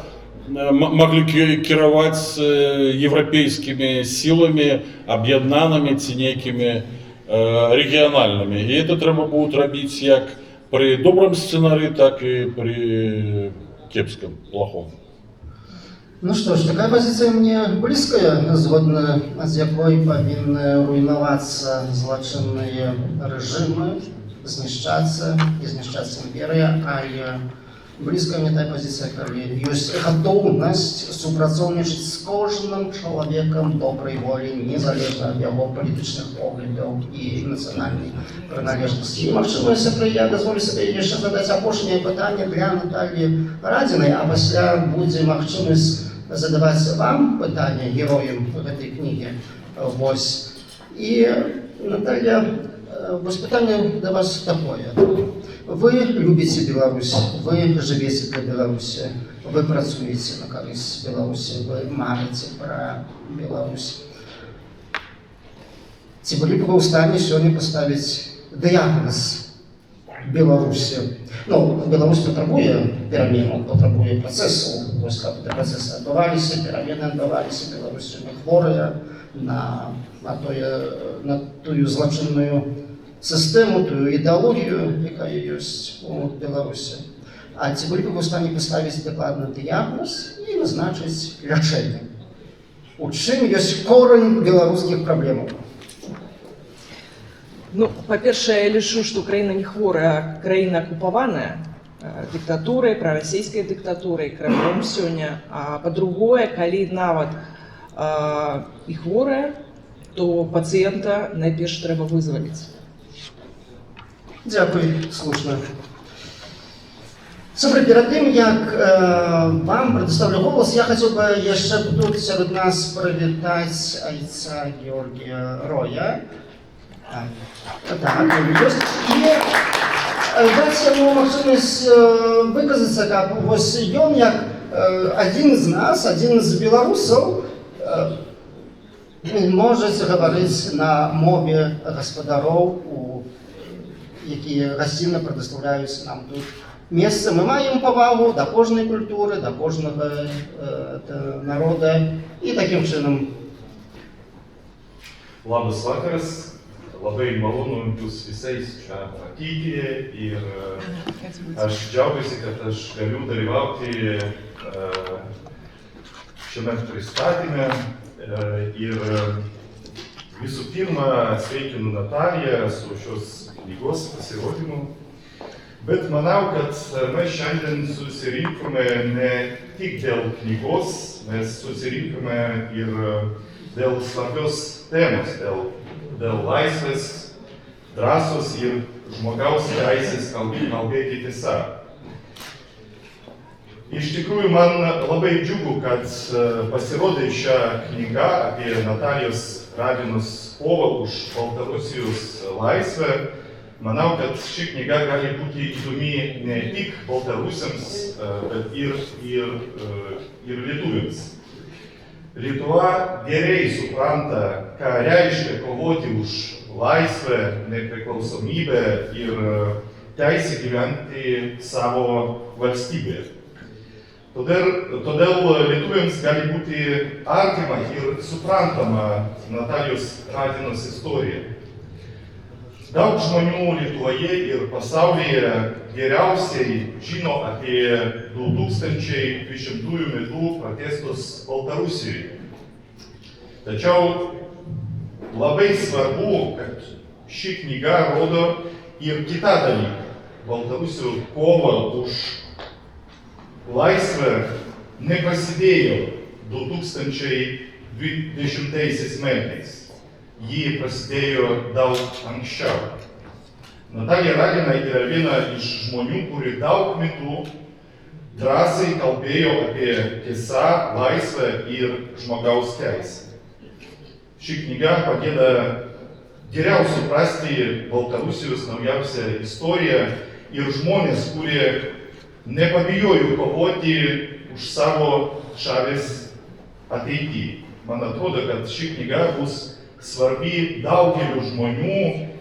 могли кіраваць европейскими силами, объединенными, ці нейкими региональными. И это треба будет робить как при добром сценарии, так и при кепском, плохом. Ну что ж, такая позиция мне близкая, згодна з якой повинны руйнавацца злочинные режимы, знішчацца імперія, а близкая мне та позиция, калі ёсць гатоўнасць супрацоўнічаць з кожным чалавекам добрай волі, незалежна ад яго палітычных поглядаў і нацыянальнай прыналежнасці. І магчыма, сябры, я дазволю сабе яшчэ задаць апошняе пытанне для Натальі Радзінай, а пасля будзе магчымасць задаваць вам пытанне героям гэтай кнігі. Вось. І, Наталья, вось пытанне да вас такое. Вы любите Беларусь, вы живете для Беларуси, вы працуете на користь Беларуси, вы марите про Беларусь. Ці былі б вы ў стане сёння паставіць дыягназ Беларусі? Ну, Беларусь патрабуе пераменаў, патрабуе працэсаў, вось каб гэты працэсы адбываліся, перамены адбываліся, Беларусь сёння хворая на тую злачынную сістэму, тую ідэалогію, якая ёсць у Беларусі. А ці былі б вы ў стане паставіць дакладны дыягназ і назначыць лячэнне? У чым ёсць корань беларускіх праблемаў? Ну, па-першае, я лічу, што краіна не хворая, а краіна акупаваная дыктатурай, прарасійскай дыктатурай, Крамлём сёння. А па-другое, калі нават і хворая, то пацыента найперш трэба вызваліць. Дякую, слушно. Сябры, перед тем, як вам предоставлю голос, я хотел бы еще тут сярод нас привітаць айца Георгія Роя. Так, он ёсць. І даць яму магчымасць выказацца, каб вось ён як адзін з нас, адзін з беларусаў, можаце гаварыць на мове гаспадароў, якія гасцінна прадастаўляюць нам тут месца. Мы маем павагу да кожнай культуры, да кожнага народа і такім чынам. Labas vakaras, labai malonu jūs visais čia matyti ir aš džiaugiuosi, kad aš galiu dalyvauti šiame pristatyme ir Visų pirma, sveikinu Nataliją su šios knygos pasirodymu. Bet manau, kad mes šiandien susirinkome ne tik dėl knygos, mes susirinkome ir dėl svarbios temos, dėl laisvės, drąsos ir žmogaus teisės kalbėti tiesą. Iš tikrųjų, man labai džiugu, kad pasirodė šią knygą apie Natalijos Radinos kovą už Baltarusijos laisvę. Manau, kad ši knyga gali būti įdomi ne tik baltarusiams, bet ir lietuviams. Lietuva gerai supranta, ką reiškia kovoti už laisvę, nepriklausomybę ir teisę gyventi savo valstybėje. Todėl lietuviams gali būti artima ir suprantama Natalijos Radinos istorija. Daug žmonių Lietuvoje ir pasaulyje geriausiai žino apie 2020 metų protestus Baltarusijoje. Tačiau labai svarbu, kad ši knyga rodo ir kitą dalyką. Baltarusijos kova už laisvė neprasidėjo 2020 metais. Ji prasidėjo daug anksčiau. Natalija Radina yra viena iš žmonių, kuri daug metų drąsiai kalbėjo apie tiesą, laisvę ir žmogaus teisę. Ši knyga padeda geriau suprasti Baltarusijos naujausią istoriją ir žmonės, kurie nepabijojo kovoti už savo šalies ateitį. Man atrodo, kad ši knyga bus svarbi daugeliu žmonių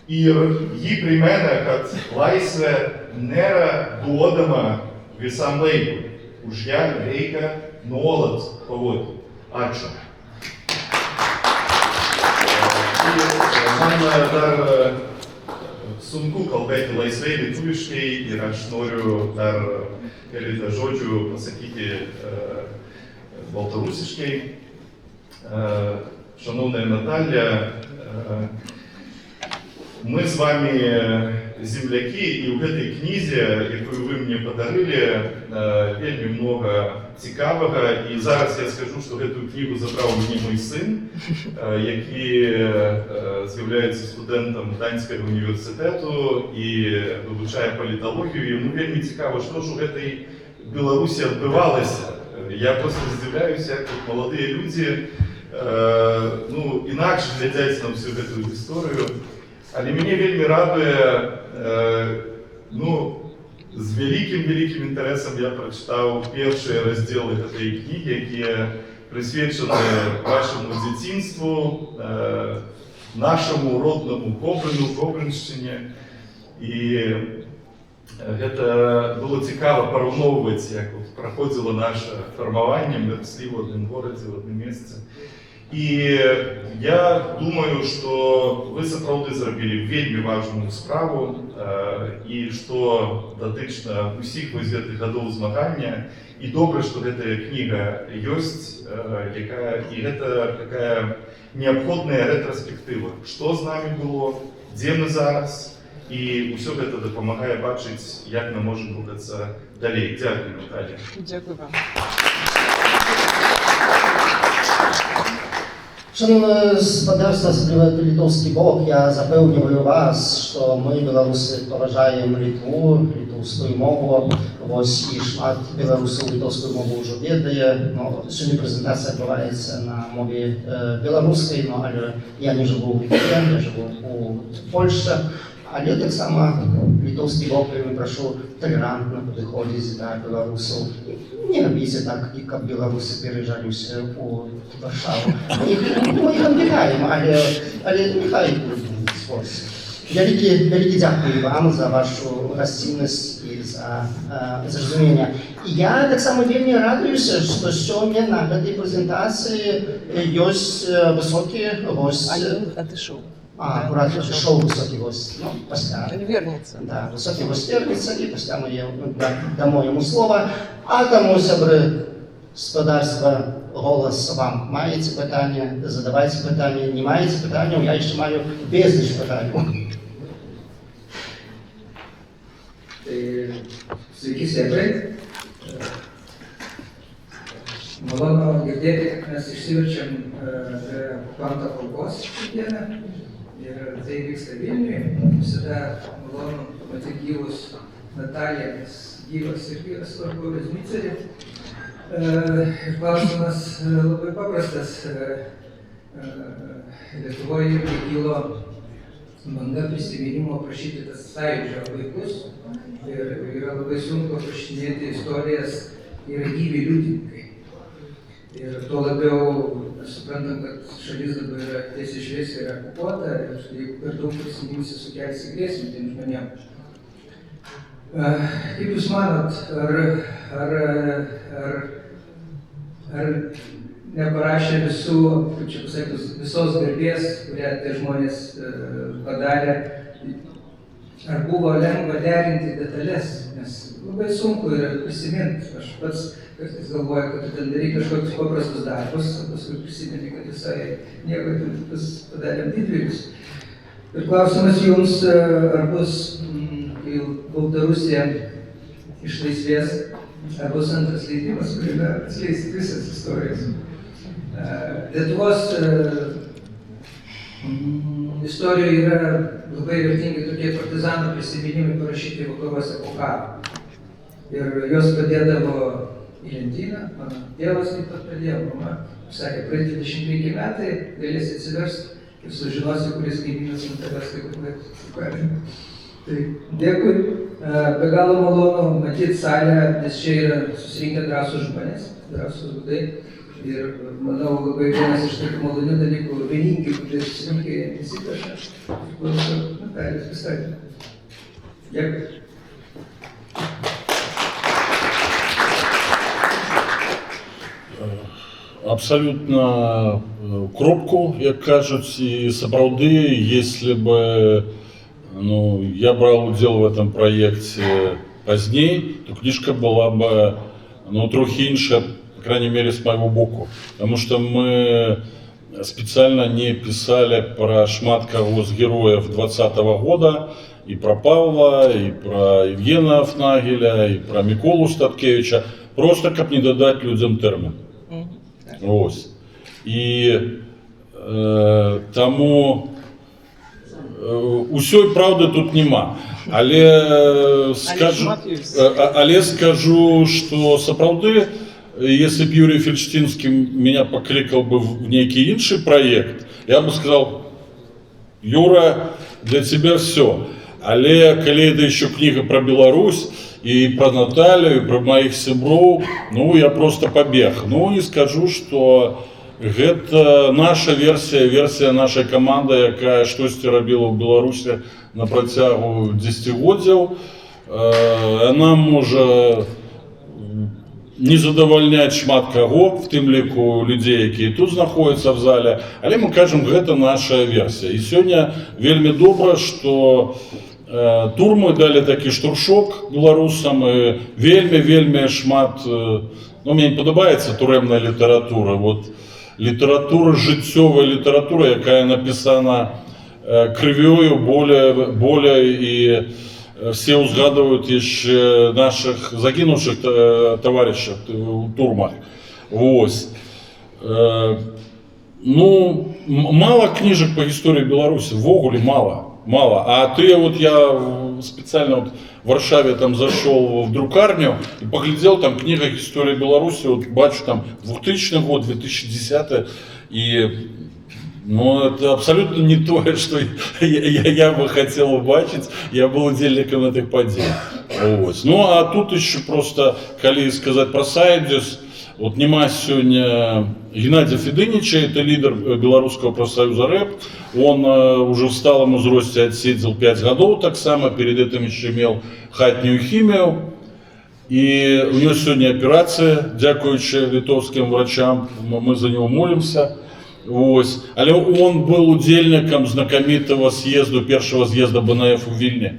ir ji primena, kad laisvė nėra duodama visam laikui. Už ją reikia nuolat kovoti. Ačiū. Man dar sunku kalbėti laisvai lietuviškai ir aš noriu dar keletą žodžių pasakyti baltarusiškai. Шановная Наталья, мы с вами земляки, и в этой книзе, яку ви мені подарили, вельми много цікавого. І зараз я скажу, що эту книгу забрав мені мій син, який з'являється студентом Гданського університету і вивчає політологію. Йому вельми цікаво, що ж у этой Білорусі відбувалося. Я просто здивляюся, як тут молоді люди інакше глядять на всю цю історію. Але мене вельми радує, з великим інтересом я прочитав перші розділи цієї книги, які присвячені вашому дитинству, нашому родному Кобрину, Кобринщині. І це було цікаво порівнювати, як проходило наше формування, ми росли в одному місті, в одному місці. І я думаю, що ви справді зробили вельми важну справу, і що дотично усіх визвітих годів змагання. І добре, що ця книга є, і це така необхідна ретроспектива. Що з нами було, де ми зараз, і усе це допомагає бачити, як ми можемо рухатися далі. Дякую, Наталія. Дякую вам. Шановне господарство, особливо литовський бок, я запевнюю вас, що ми, білоруси, поважаємо Литву, литовську мову. Ось і шмат білорусів литовську мову вже ведає. Сьогодні презентація відбувається на мові білоруській, але я не живу в Литві, я живу у Польщі. Але так само литовський бок, я прошу толерантно підходити до білорусів. Не робіть так, як білоруси переїжджали у Варшаву. Ми їх відбираємо, але нехай спорт. Велике дякую вам за вашу гостинність і за зрозуміння. І я так само вельми радуюся, що сьогодні на цій презентації є високі гості. А ти шоу? Аккуратно, шоу «Высокий гость». Після. Вернется. Да, «Высокий гость» вернется, і після ми дамо йому слово. А тому, сябри, господарства «Голос» вам маєте питання, задавайте питання, не маєте питання, я ще маю безліч питань. Sveiki, Sėbrai. Malonu girdėti, kad mes išsiverčiam okupanto kalbos šiandieną. Ir tai vyksta Vilniuje. Visada malonu matyti gyvus Nataliją, nes gyvas ir gyvas svarbu Vezmicerį. Ir klausimas labai paprastas. Lietuvoje irgi kilo banga prisiminimo aprašyti tas sąjūdžio vaikus. Ir yra labai sunku aprašinėti istorijas, yra gyvi liudininkai. Ir tuo labiau mes suprantam, kad šalis dabar yra tiesiai šviesiai yra okupuota ir jeigu per daug prisiminsi sukelsi grėsmę tiem žmonėm. Kaip Jūs manot, ar neparašė visų, kaip čia pasakytus, visos garbės, kurią tie žmonės padarė, ar buvo lengva derinti detalės, nes labai sunku yra prisiminti. Aš pats kartais galvoju, kad tu ten darai kažkokius paprastus darbus, o paskui prisimeni, kad visai nieko padarėm didvyrius. Ir klausimas Jums, ar bus, kai Baltarusija išlaisvės, ar bus antras leidimas, kuriame atskleis visas istorijas. Lietuvos istorijoje yra labai vertingi tokie partizanų prisiminimai parašyti vakaruose po karo. Ir jos padėdavo į lentyną, mano tėvas taip pat padėjo, mama sakė, praeiti 25 metai, galėsi atsiversti ir sužinosi, kuris kaimynas ant tavęs kaip vaikas. Tai dėkui, be galo malonu matyti salę, nes čia yra susirinkę drąsūs žmonės, drąsūs būdai. Ir manau, labai vienas iš tokių malonių dalykų, vieningai, kurie susirinkę nesiprašė, klauso Natalijos pristatymą. Dėkui. Абсолютно кропку, як кажуть, і сапраўды, если бы я брал удел в этом проекте поздней, то книжка была бы трохи іншая, по крайней мере, с моего боку. Потому что мы специально не писали про шмат кого с героев 20-го года, и про Павла, и про Евгена Афнагеля, и про Миколу Статкевича, просто как не додать людям термин. Ось. І тому усьої правди тут нема. Але скажу, що сапраўды, если б Юрий Фельштинский меня покликал бы в некий інший проект, я бы сказал: Юра, для тебя все. Але коли это еще книга про Беларусь, и про Наталью, и про моих сяброў, я просто побег. И скажу, что это наша версия нашей команды, якая штосьці рабіла в Беларусі на працягу дзесяцігоддзяў. Она можа не задавальняць шмат каго, в тым ліку людзей, якія тут знаходзяцца в зале, але мы кажам, гэта наша версія. І сёння вельмі добра, што турмы далі такі штуршок беларусам, і вельмі шмат, мне не падабаецца турэмная літаратура, літаратура, жыццёвая літаратура, якая напісана крывёю, боляй, і все узгадывают еще наших загинувших товарищей в турмах. Мало книжек по истории Беларуси, вогуле мало. А я специально в Варшаве там зашел в друкарню и поглядел, там книга «История Беларуси», бачу там 2000 год, 2010, и это абсолютно не то, что я бы хотел убачить, я был удельником этих подій. А тут еще просто, коли сказать про Сайдзюс, нема сегодня Геннадия Федынича, это лидер Белорусского профсоюза рэп, он уже в сталом возрасте отсидел 5 годов, так само, перед этим еще имел хатнюю химию, и у него сегодня операция, дякуючи литовским врачам, мы за него молимся. Але он был удельником знакомитого съезду, первого съезда БНФ в Вильне.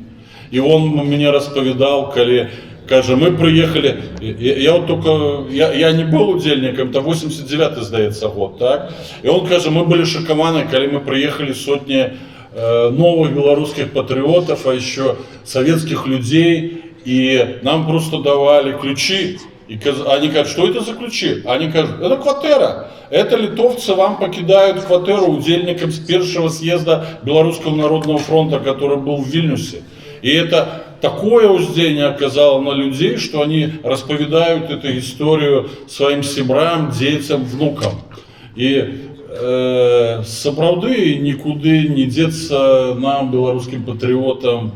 И он мне расповедал, коли Каже, мы приехали, я вот только, я не был удельником, это 89-й, здається, год, так? И он каже, мы были шокированы, когда мы приехали сотни новых белорусских патриотов, а еще советских людей, и нам просто давали ключи. И они говорят, что это за ключи? Они говорят, это квартира. Это литовцы вам покидают квартиру удельникам с первого съезда Белорусского народного фронта, который был в Вильнюсе. И это такое уздение оказало на людей, что они расповедают эту историю своим сябрам, детям, внукам. И сапраўды нікуды не деться нам, белорусским патриотам,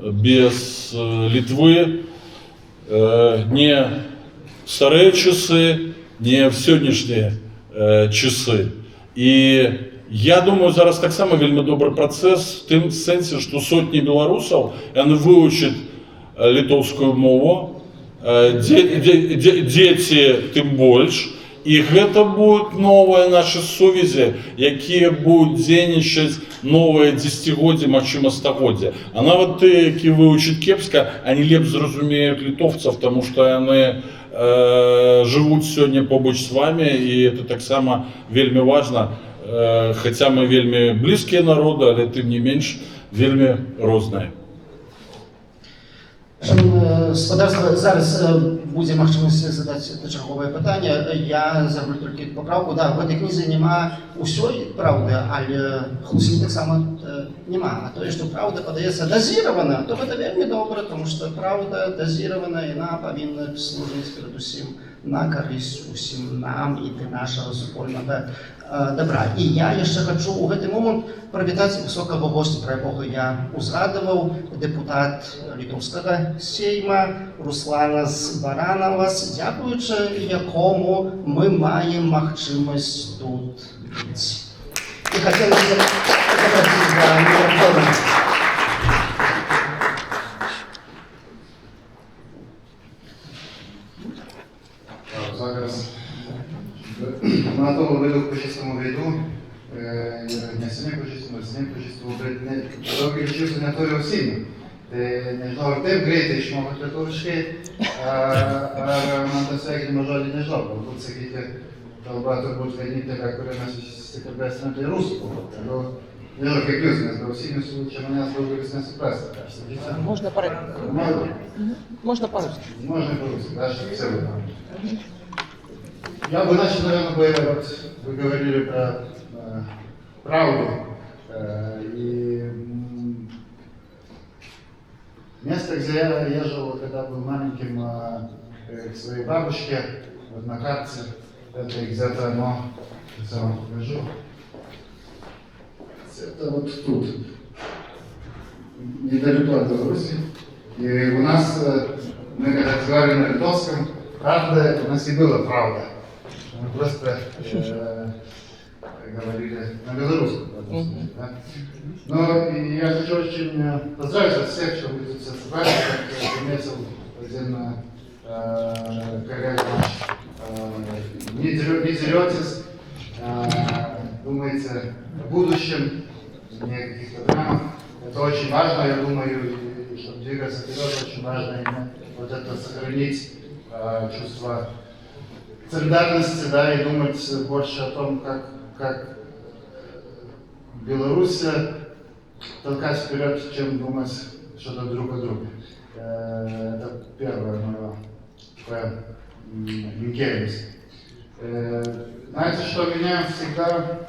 без Литвы, не в старые часы, не в сегодняшние часы. И я думаю, зараз так само вельмі добрый працэс в тым сэнсе, што сотні беларусаў яны вывучаць літоўскую мову, дзеці тым больш, і гэта будуць новыя нашы сувязі, якія будуць дзейнічаць новыя дзесяцігоддзі, магчыма, стагоддзя. А нават тыя, які вывучаць кепска, они лепш зразумеюць літоўцаў, таму што яны живут сегодня побач с вами, и это так само вельмі важно, хотя мы вельмі близкие народы, але тым не менш вельмі розныя. Спадарства, зараз будзе магчымасць задаць чарговае пытанне. Я зраблю толькі папраўку. Да, в этой кнізе няма ўсёй праўды, але хлусень таксама няма. А тое, што праўда падаецца дазіравана, то гэта вельмі добра, тому што праўда дазіравана, яна павінна служыць перадусім на карысць усім нам і для нашага супольнага добра. І я яшчэ хачу ў гэты момант прывітаць высокага гостя, пра якога я узгадываў, дэпутат літоўскага сейма Руслана Баранова, дзякуючы якому мы маем магчымасць тут быць. І хацелася б папрасіць за мікрафон. Зараз на тому виду почистому виду, не самі почистимо, самі почистимо, трохи вчився на той осінні. Nežinau, ar taip greitai išmokot lietuviškai, ar man tas sveikinimo žodį nežinau, galbūt sakyti, kalba turbūt vienintelė, kurią mes susikalbėsime, tai rusų kalba. Nežinau, kaip jūs, nes gausinius čia manęs daugelis nesuprasta, ką aš sakysiu. Можно по-русски. Можно по-русски, да, чтобы все было. Я бы начал, наверное, бы, вы говорили про правду. И место, где я жил, когда был маленьким, к своей бабушке, вот на карте, это где-то, но я вам покажу. Это вот тут, недалеко от Беларуси. И у нас, мы когда разговаривали на литовском, правда, у нас и была правда. Мы просто говорили на белорусском. Да? Но я хочу очень поздравить вас всех, что вы тут все собрались, как заметил один коллега наш. Не деретесь, думаете о будущем, не о каких-то драмах. Это очень важно, я думаю, и чтобы двигаться вперед, очень важно именно вот это сохранить чувство солидарности, да, и думать больше о том, как Беларусь толкать вперед, чем думать что-то друг о друге. Это первое мое такое интересное. Знаете, что меня всегда,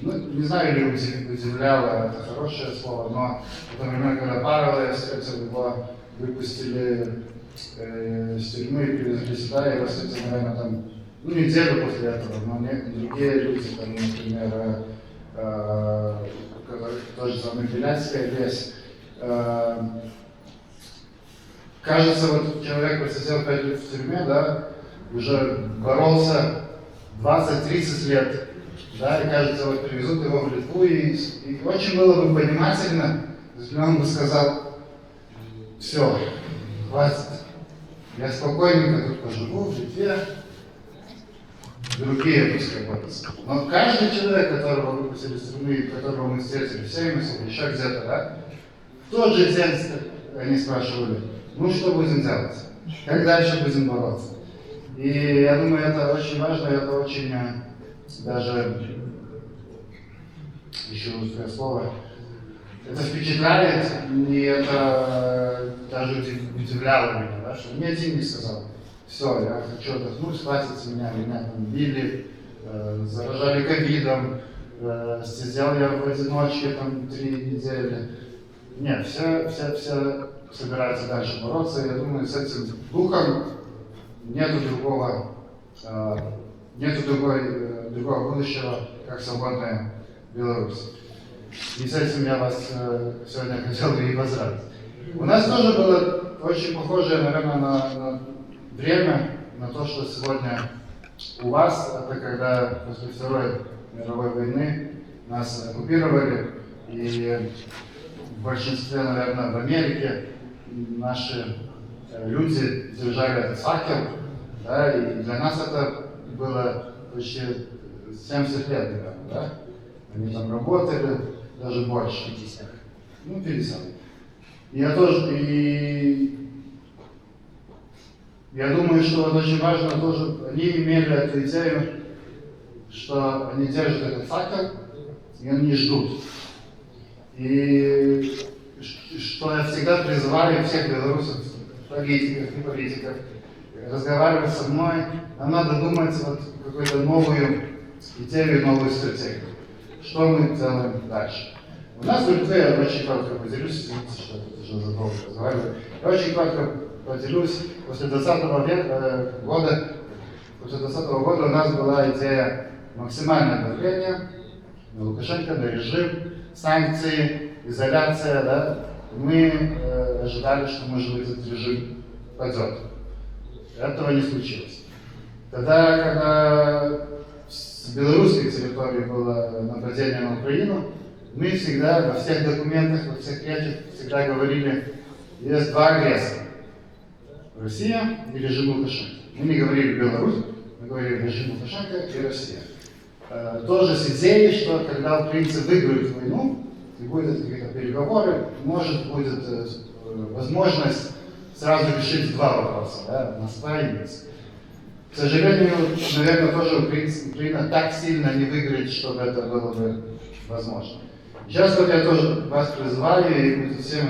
ну, не знаю, или удивляло, это хорошее слово, но, например, когда Павла его выпустили с тюрьмы и привезли сюда, и, по сути, наверное, там, ну, неделю после этого, но другие люди, там, например, тоже самый Белянская весь, кажется, вот человек просидел 5 лет в тюрьме, да, уже боролся 20-30 лет, да, и кажется, вот привезут его в Литву, и очень было бы понимательно, если он бы сказал: все, хватит, я спокойненько тут поживу в Литве, другие пусть работают. Но каждый человек, которого выпустили из тюрьмы, которого мы встретили в Сеймусе, еще где-то, да, в тот же день они спрашивали: Ну что будем делать? Как дальше будем бороться? И я думаю, это очень важно, это очень даже, еще русское слово, это впечатляет, и это даже удивляло меня, да, что мне деньги сказал, все, я хочу отдохнуть, хватит с меня там били, заражали ковидом, сидел я в одиночке там 3 недели. Нет, все собираются дальше бороться. Я думаю, с этим духом нету другого будущего, как свободная Беларусь. И с этим я вас сегодня хотел и поздравить. У нас тоже было очень похожее, наверное, на время, на то, что сегодня у вас, это когда после Второй мировой войны нас оккупировали, и в большинстве, наверное, в Америке наши люди держали этот факел, да, и для нас это было почти 70 лет, наверное, да? Они там работали, даже больше. 50. Ну, 50. Я думаю, что вот очень важно тоже, они имели эту идею, что они держат этот факел, и они ждут. И что я всегда призываю всех белорусов, политиков, не политиков, разговаривать со мной, нам надо думать вот какую-то новую идею, новую стратегию. Что мы делаем дальше? У нас в Литве, я очень коротко поделюсь, извините, что я тут уже задолго разговариваю, я очень коротко поделюсь, после 20 года у нас была идея максимальное давление на Лукашенко, на режим, санкции, изоляция, да. Мы ожидали, что, может быть, этот режим падет. Этого не случилось. Тогда, когда с белорусской территории было нападение на Украину, мы всегда во всех документах, во всех речах всегда говорили, есть два агрессора. Россия и режим Лукашенко. Мы не говорили Беларусь, мы говорили режим Лукашенко и Россия. Тоже с идеей, что когда украинцы выиграют войну, и будут какие-то переговоры, может будет возможность сразу решить два вопроса, да, Москва и Минск. К сожалению, наверное, тоже Украина так сильно не выиграет, чтобы это было бы возможно. Сейчас вот я тоже вас призываю, и мы тут все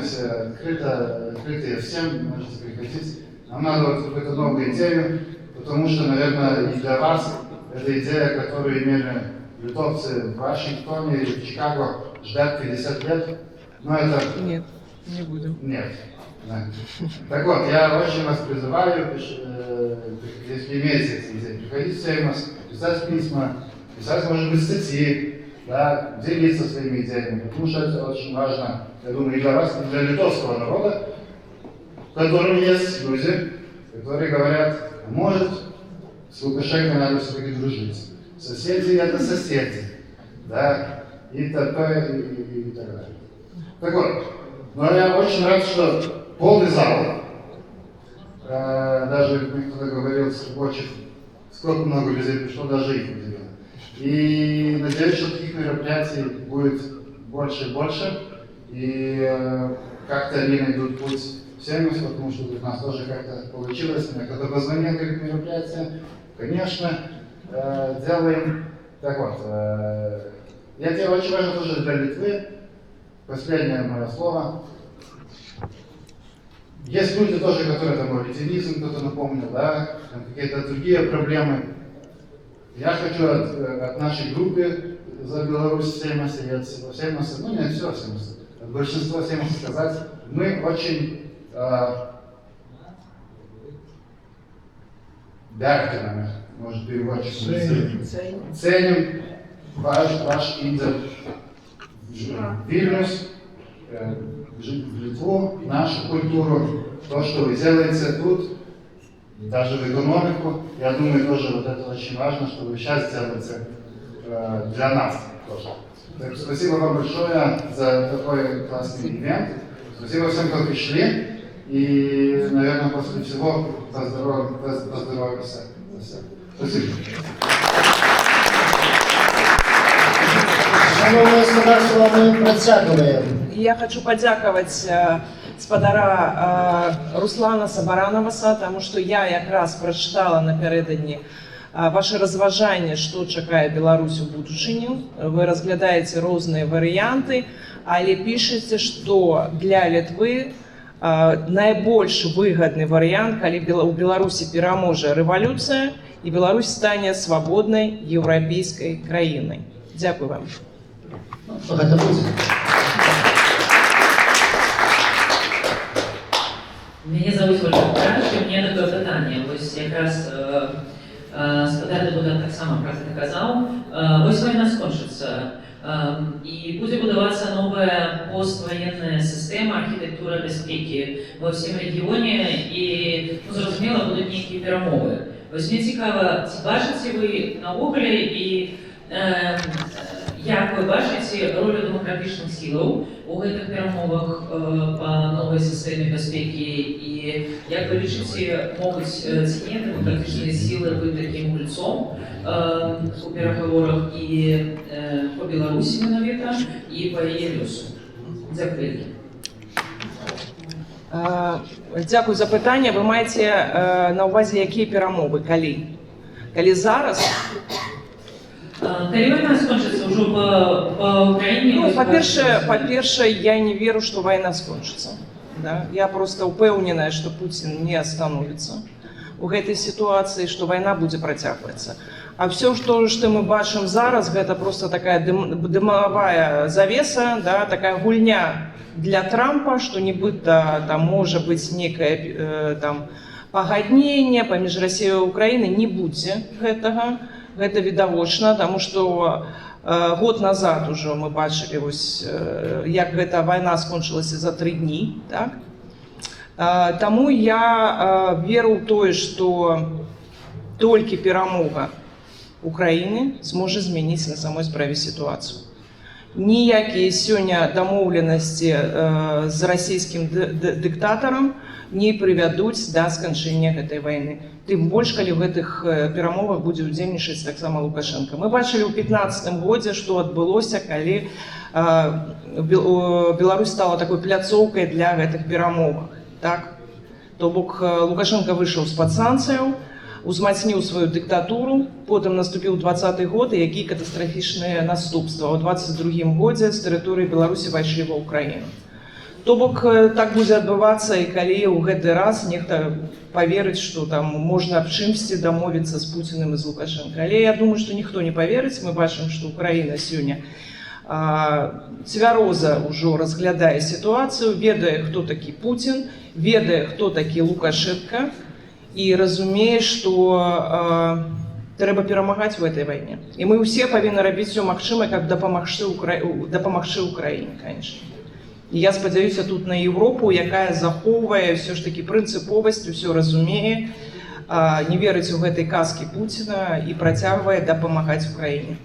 открытые всем, можете приходить. Нам надо вот какую-то новую идею, потому что, наверное, и для вас эта идея, которую имели литовцы в Вашингтоне или в Чикаго, ждать 50 лет, но это... Нет, не будем. Нет. Да. Так вот, я очень вас призываю, если имеете эти идеи, приходить в Сеймос, писать письма, писать, может быть, статьи, да, делиться своими идеями, потому что это очень важно, я думаю, и для вас, и для литовского народа, в котором есть люди, которые говорят, может, с Лукашенко надо все-таки дружить. Соседи — это соседи, да, и такое, и так далее. Так вот, но я очень рад, что полный зал, даже кто-то говорил с рабочих, сколько много людей пришло, даже их удивило. И надеюсь, что таких мероприятий будет больше и больше, и как-то они найдут путь в Сеймос, потому что у нас тоже как-то получилось. Мне кто-то позвонил, говорит, мероприятие, конечно, делаем. Так вот, я тебе очень важно тоже для Литвы, последнее мое слово. Есть люди тоже, которые там ретинизм кто-то напомнил, да, какие-то другие проблемы. Я хочу от нашей группы за Беларусь в Сеймосе и от всего Сеймоса, ну не от всего Сеймоса, от большинства Сеймоса сказать, мы очень бяркинами, может переводчик, ценим ваш идет в Вильнюс, в Литву, нашу культуру, то, что вы делаете тут, даже в экономику. Я думаю, тоже вот это очень важно, что вы сейчас делаете для нас тоже. Так, спасибо вам большое за такой классный ивент. Спасибо всем, кто пришли. И, наверное, после всего поздороваемся. Спасибо. Шановне господарство, ми працягуємо. Я хочу подякувати спадара Руслана Сабаранаваса, тому що я якраз прочитала напередодні ваші розважання, що чекає Білорусь у будучині. Ви розглядаєте різні варіанти, але пишете, що для Литви найбільш вигідний варіант, коли у Білорусі переможе революція і Білорусь стане свободною європейською країною. Дякую вам. Гэта будзе. Меня зовут Ольга Крашка, у меня такое питание. Ось якраз спадар депутат так само про це казав. Ось війна скончиться. І буде будуватися нова поствоєнна система, архітектура безпеки во всьому регіоні. І, зрозуміло, будуть ніякі перемови. Ось мені цікаво, чи бачите ви на огляді і як ви бачите роль демократичних сил у цих перемовах по новій системі безпеки, і як ви лічите, можуть ці демократичні сили бути таким кольцом у переговорах і по Білорусі менавіта, і по ЄСу? Дякую. Дякую за питання. Ви маєте на увазі, які перемови, коли? Коли зараз? Коли війна скончиться вже по Україні? Ну, по-перше, я не верю, что война скончится. Да? Я просто упевнена, что Путин не остановится у этой ситуации, что война будет протягиваться. А все, что мы бачим зараз, это просто такая дымовая завеса, да, такая гульня для Трампа, что нібито там може быть некое там пагаднение паміж Россией и Украиной, не будзе гэтага. Гэта відавочна, тому што год назад уже мы бачили, ось, як гэта вайна скончылася за 3 дні. Так? Таму я веру ў тое, што толькі перамога Украіны зможа змяніць на самой справе сітуацыю. Ніякія сёння дамоўленасці з расійскім дыктатарам не прывядуць да сканчэння гэтай вайны. Тым больш, калі в гэтых перамовах будзе удзельнічаць таксама Лукашенко. Мы бачылі ў 2015 годзе, што адбылося, калі Беларусь стала такой пляцоўкай для гэтых перамовах. Так? То бок Лукашенко выйшаў з-пад санкцыяў, узмацніў сваю дыктатуру, потым наступіў 20-й год, і якія катастрафічныя наступствы. У 22-м годзе з тэрыторыі Беларусі пайшлі ва Ўкраіну. То бок так будзе адбывацца, і калі ў гэты раз нехта поверыць, што там можна аб чымсьці дамовіцца з Пуціным і з Лукашенко. Але я думаю, што ніхто не поверыць. Мы бачым, што Украіна сёння цвяроза ўжо разглядае сітуацыю, ведае, хто такі Пуцін, ведае, хто такі Лукашенко, і разумее, што трэба перамагаць у гэтай вайне. І мы ўсе павінны рабіць усё магчымае, каб дапамагчы Украіне, конечно. І я спадзяюся тут на Європу, якая захоўвае ўсё ж такі прынцыповасць, усё разумее, не верыць у гэтай казкі Пуціна і працягвае дапамагаць Украіне.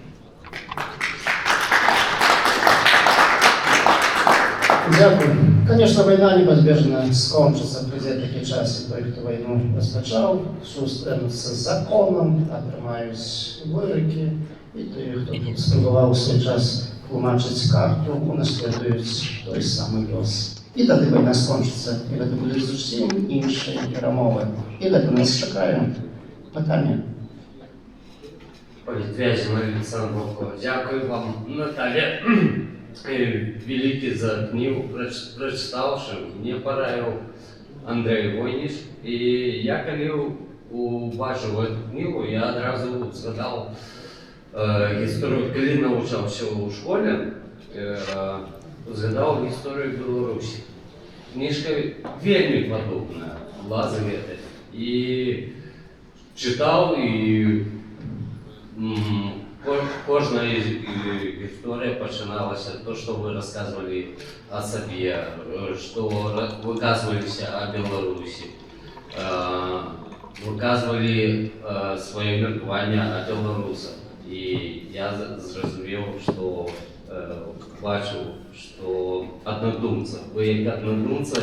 Дякую. Конечно, война неизбежно скончится, придет такий час, і той, хто війну розпочав, зустрінуться з законом, отримають вироки, і той, хто спробував у свій час тлумачить карту, унаслідують той самий лос. І тоді війна скончиться, і це будуть зовсім інші перемови. І це нас чекає. Питання? Політвязін Олександр Вовков. Дякую вам, Наталя. Великий за книгу прочитавши, мне порадил Андрей Войніч. И я, коли убачив эту книгу, я одразу згадав історію, коли навчався у школі, згадав історію Білорусі. Книжка вельми подобна була за это. И читав, и кожна історія починалася, то, що ви розказували о собі, що виказувалися о Білорусі, виказували своє міркування о білорусах. І я зрозумів, що бачу, що однодумці, ви як однодумці,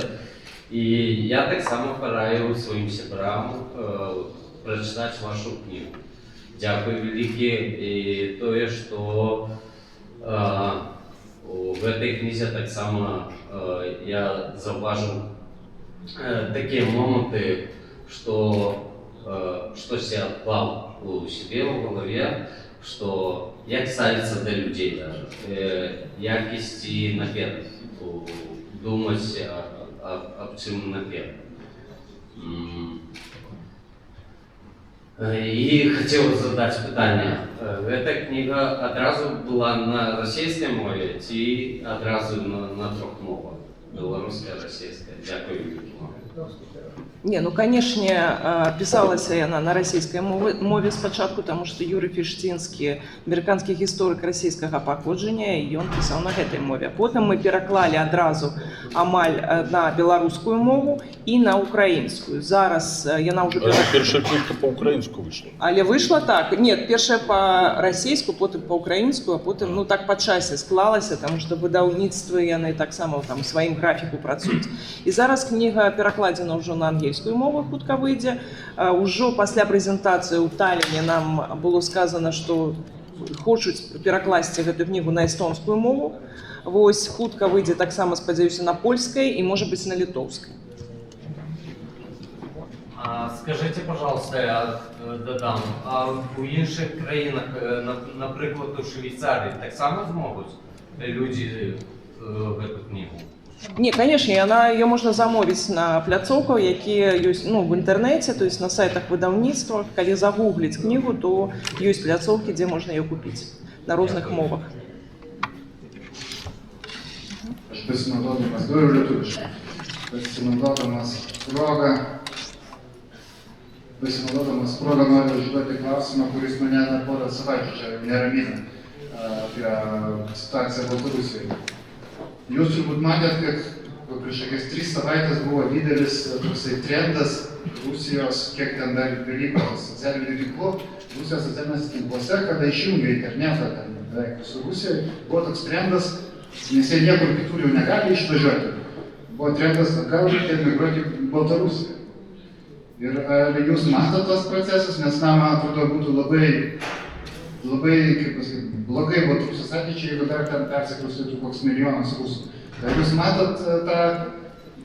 і я так само пораджу своїм сябрам прочитати вашу книгу. Дякую велике, і то, що в этой книзе так само я зауважил такие моменты, что я клал у себе в голове, что як ставиться до людей даже, як идти наперед, думать об чем наперед. И хотел задать питание. Эта книга одразу была на російській мові чи одразу на трьох мовах? Белорусская, российская. Дякую. Не, ну, конечно, писалась она на российской мове спочатку, потому что Юрий Фіштінський, американский историк российского походження, и он писал на этой мове. Потом мы переклали одразу амаль на белорусскую мову и на украинскую. Зараз яна уже Перша книжка по-українську вийшла. Але вийшла так. Ні, перша по-російську, потім по-українську, а потім, ну, так по часі склалася, тому що видавництво яны так само там своїм графіку працюють. І зараз книга перекладена вже на ангельскую мову, хутка вийде. Уже після презентації у Таллине нам було сказано, що хочуть перекласти эту книгу на естонскую мову. Вось хутка вийде так само, сподіваюся, на польській і, може бути, на литовській. Скажите, пожалуйста, я додам, а в інших країнах, наприклад, у Швейцарії, так само зможуть люди в эту книгу? Не, конечно, ее можна замовіць на пляцоўках, якія ёсць, ну, в інтэрнэце, то есть на сайтах выдаўніцтва. Калі загугліць кнігу, то ёсць пляцоўкі, дзе можна ее купіць на розных мовах. Pasinaudodama du lietuviškai. Pasinaudodamas progą noriu užduoti klausimą, kuris mane dar porą savaičių čia neramina apie situaciją Baltarusijoje. Jūs turbūt matėt, kad prieš kokias 3 savaitės buvo didelis toksai trendas Rusijos, kiek ten dar vyko socialinių tinklų, Rusijos socialiniuose tinkluose, kada išjungė internetą ten beveik visų Rusijoje, buvo toks trendas, nes jie niekur kitur jau negali išvažiuoti. Buvo trendas, kad gal reikia emigruoti į Baltarusiją. Ir ar jūs matot tos procesus, nes man atrodo būtų labai, kaip pasakyti, blogai Baltarusijos ateičiai, jeigu dar ten persikraustytų koks milijonas rusų. Ar jūs matot tą,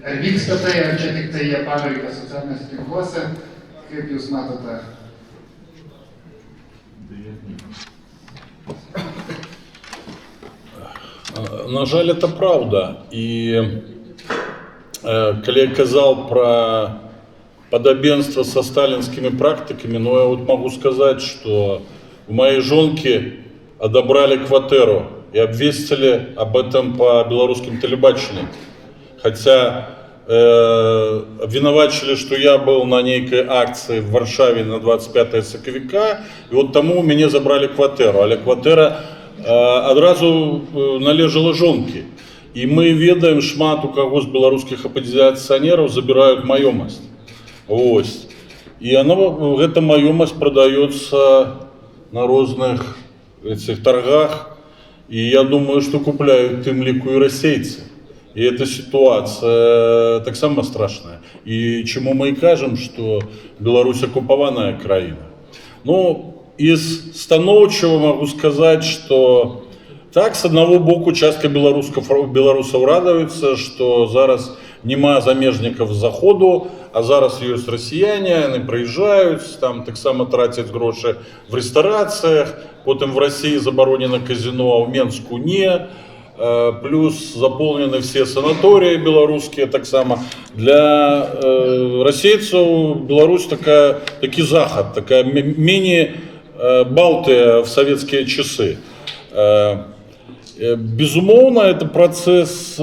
ar vyksta tai, ar čia tik tai jie pažaidžia socialiniuose tinkluose, kaip jūs matot tą? На жаль, это правда. И когда я казал про подобенство со сталинскими практиками, но я вот могу сказать, что у моей жонки одобрали квартиру и обвестили об этом по белорусским телебачениям. Хотя обвинувачили, что я был на некой акции в Варшаве на 25 сакавіка, и вот тому мне забрали квартиру. Але квартира одразу належала жонке. И мы ведаем, шмат у кого з белорусских оппозиционеров забирают маёмасць. Ось. И эта маёмасць продается на разных этих торгах. И я думаю, что купляют тым ліку и российцы. И эта ситуация так само страшная. И чему мы и кажем, что Беларусь оккупованная краина. Ну, из становчего могу сказать, что так, с одного боку, частка белорусов радуется, что зараз нема замежников з заходу, а зараз есть россияне, они приезжают, там так само тратят гроши в ресторациях, потом в России заборонено казино, а в Менску не, плюс заполнены все санатории белорусские, так само. Для российцев Беларусь таки заход, такая мини-Балтия в советские часы. Безумовно, это процесс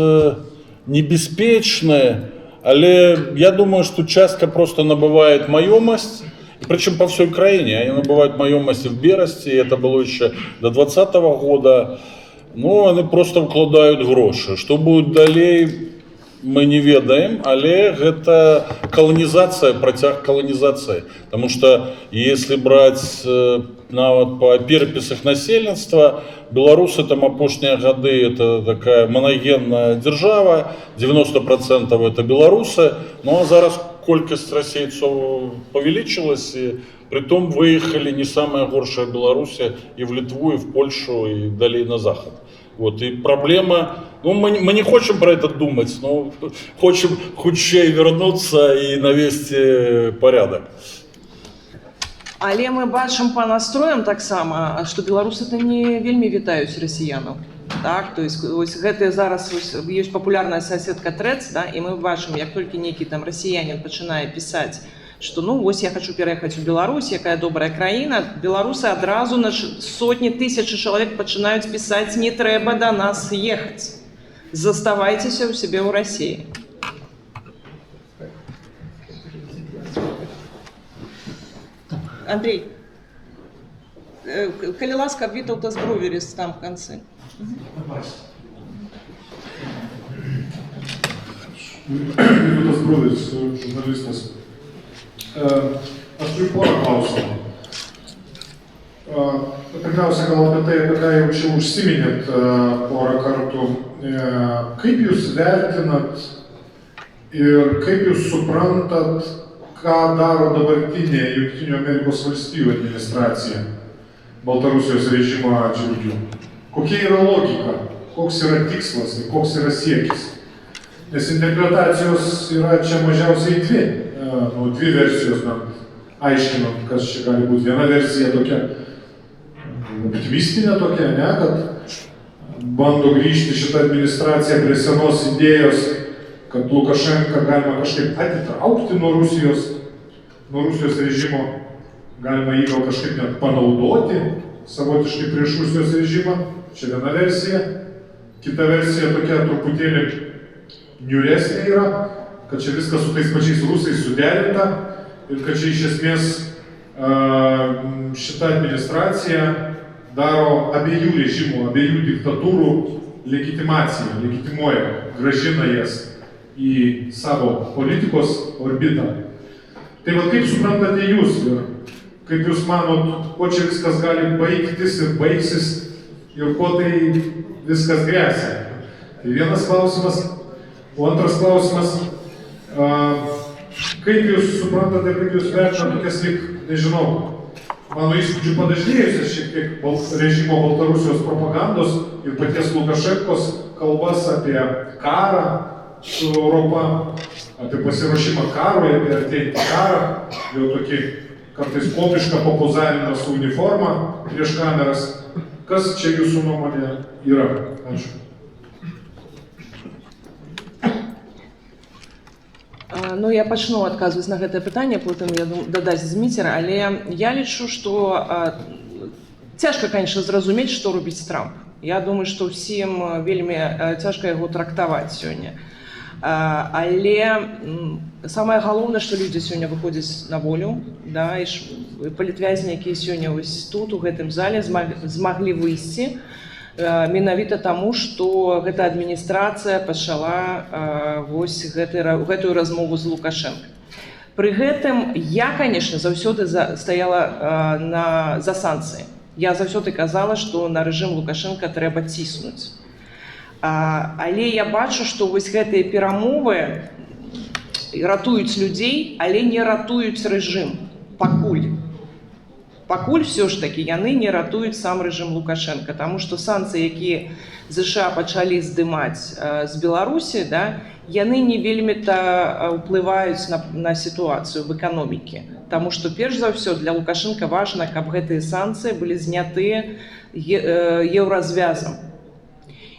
небезпечный, але я думаю, что частка просто набывает маёмасць, причем по всей краине. Они набывают маёмасць в Берасці, это было еще до 2020 года. Ну, они просто вкладают гроши. Что будет далей, мы не ведаем, але это колонизация, протяг колонизации. Потому что если брать по переписах насельніцтва, белорусы там апошнія годы это такая моногенная держава, 90% это белорусы, ну а зараз колькость российцев повеличилась, и притом выехали не самая горшая Беларусь и в Литву, и в Польшу, и далее на заход. Вот, и проблема, ну, мы не хотим про это думать, но хотим хутчэй вернуться и навести порядок. Але мы бачым по настроям таксама, што беларусы это не вельмі вітаюць расіянаў. Так, то есть вось гэта зараз ёсць папулярная соседка Threads, да, і мы бачым, як толькі нейкі там расіянин пачынае пісаць, што ну вось я хочу пераехаць у Беларусь, якая добрая краіна, беларусы адразу на сотні тысячы чалавек пачынаюць пісаць: не трэба да нас ехаць, заставайцеся ў сябе ў Расіі. Андрей, калі ласка, Вітаўта з Броверіс там в канцы. Вітаўта з Броверіс, журналіст. Aš turiu porą klausimų. Pirmiausia, gal apie tai, apie ką jau čia užsiminėt porą kartų. Kaip jūs vertinat ir kaip jūs suprantat, ką daro dabartinė Jungtinių Amerikos valstijų administracija Baltarusijos režimo atžvilgiu? Kokia yra logika, koks yra tikslas ir koks yra siekis? Nes interpretacijos yra čia mažiausiai dvi versijos, aiškinant, kas čia gali būti. Viena versija tokia optimistinė tokia, ne, kad bando grįžti šitą administraciją prie senos idėjos, kad Lukašenką galima kažkaip atitraukti nuo Rusijos režimo, galima jį gal kažkaip net panaudoti savotiškai prieš Rusijos režimą. Čia viena versija. Kita versija tokia truputėlį niūresnė yra, kad čia viskas su tais pačiais rusais suderinta ir kad čia iš esmės šita administracija daro abiejų režimų, abiejų diktatūrų legitimaciją, legitimuoja, gražina jas į savo politikos orbitą. Tai va kaip suprantate jūs ir kaip jūs manot, kuo čia viskas gali baigtis ir baigsis ir kuo tai viskas gresia? Tai vienas klausimas. O antras klausimas, kaip jūs suprantate, kaip jūs vertinate tokias lyg, nežinau, mano įspūdžių padažnėjusias šiek tiek režimo Baltarusijos propagandos ir paties Lukašenkos kalbas apie karą su Europa, apie pasiruošimą karui, apie artėjantį karą, jau tokį kartais komišką popozavimą su uniforma prieš kameras. Kas čia jūsų nuomonė yra? Ačiū. Ну, я пачну адказваць на гэтае пытанне, потым я дадаць Зміцер, але я лічу, што цяжка, конечно, зразумець, што робіць Трамп. Я думаю, што ўсім вельмі цяжка яго трактаваць сёння. Але самае галоўнае, што людзі сёння выходзяць на волю, да, і палітвязні, якія сёння вось тут, у гэтым зале, змаглі выйсці, менавіта таму, што гэта адміністрацыя пачала вось гэтую размову з Лукашенко. Пры гэтым я, конечно, заўсёды стаяла за санкцыі. Я заўсёды казала, што на рэжым Лукашенко трэба ціснуць. Але я бачу, што вось гэтыя перамовы ратуюць людзей, але не ратуюць рэжым пакуль. Пакуль все ж таки яны не ратуюць сам рэжым Лукашенко, таму што санкцыі, якія ЗША пачалі здымаць з Беларусі, да, яны не вельмі-то ўплываюць на сітуацыю в эканоміке. Таму што перш за ўсё для Лукашенко важна, каб гэтыя санкцыі былі знятыя еўразвязам.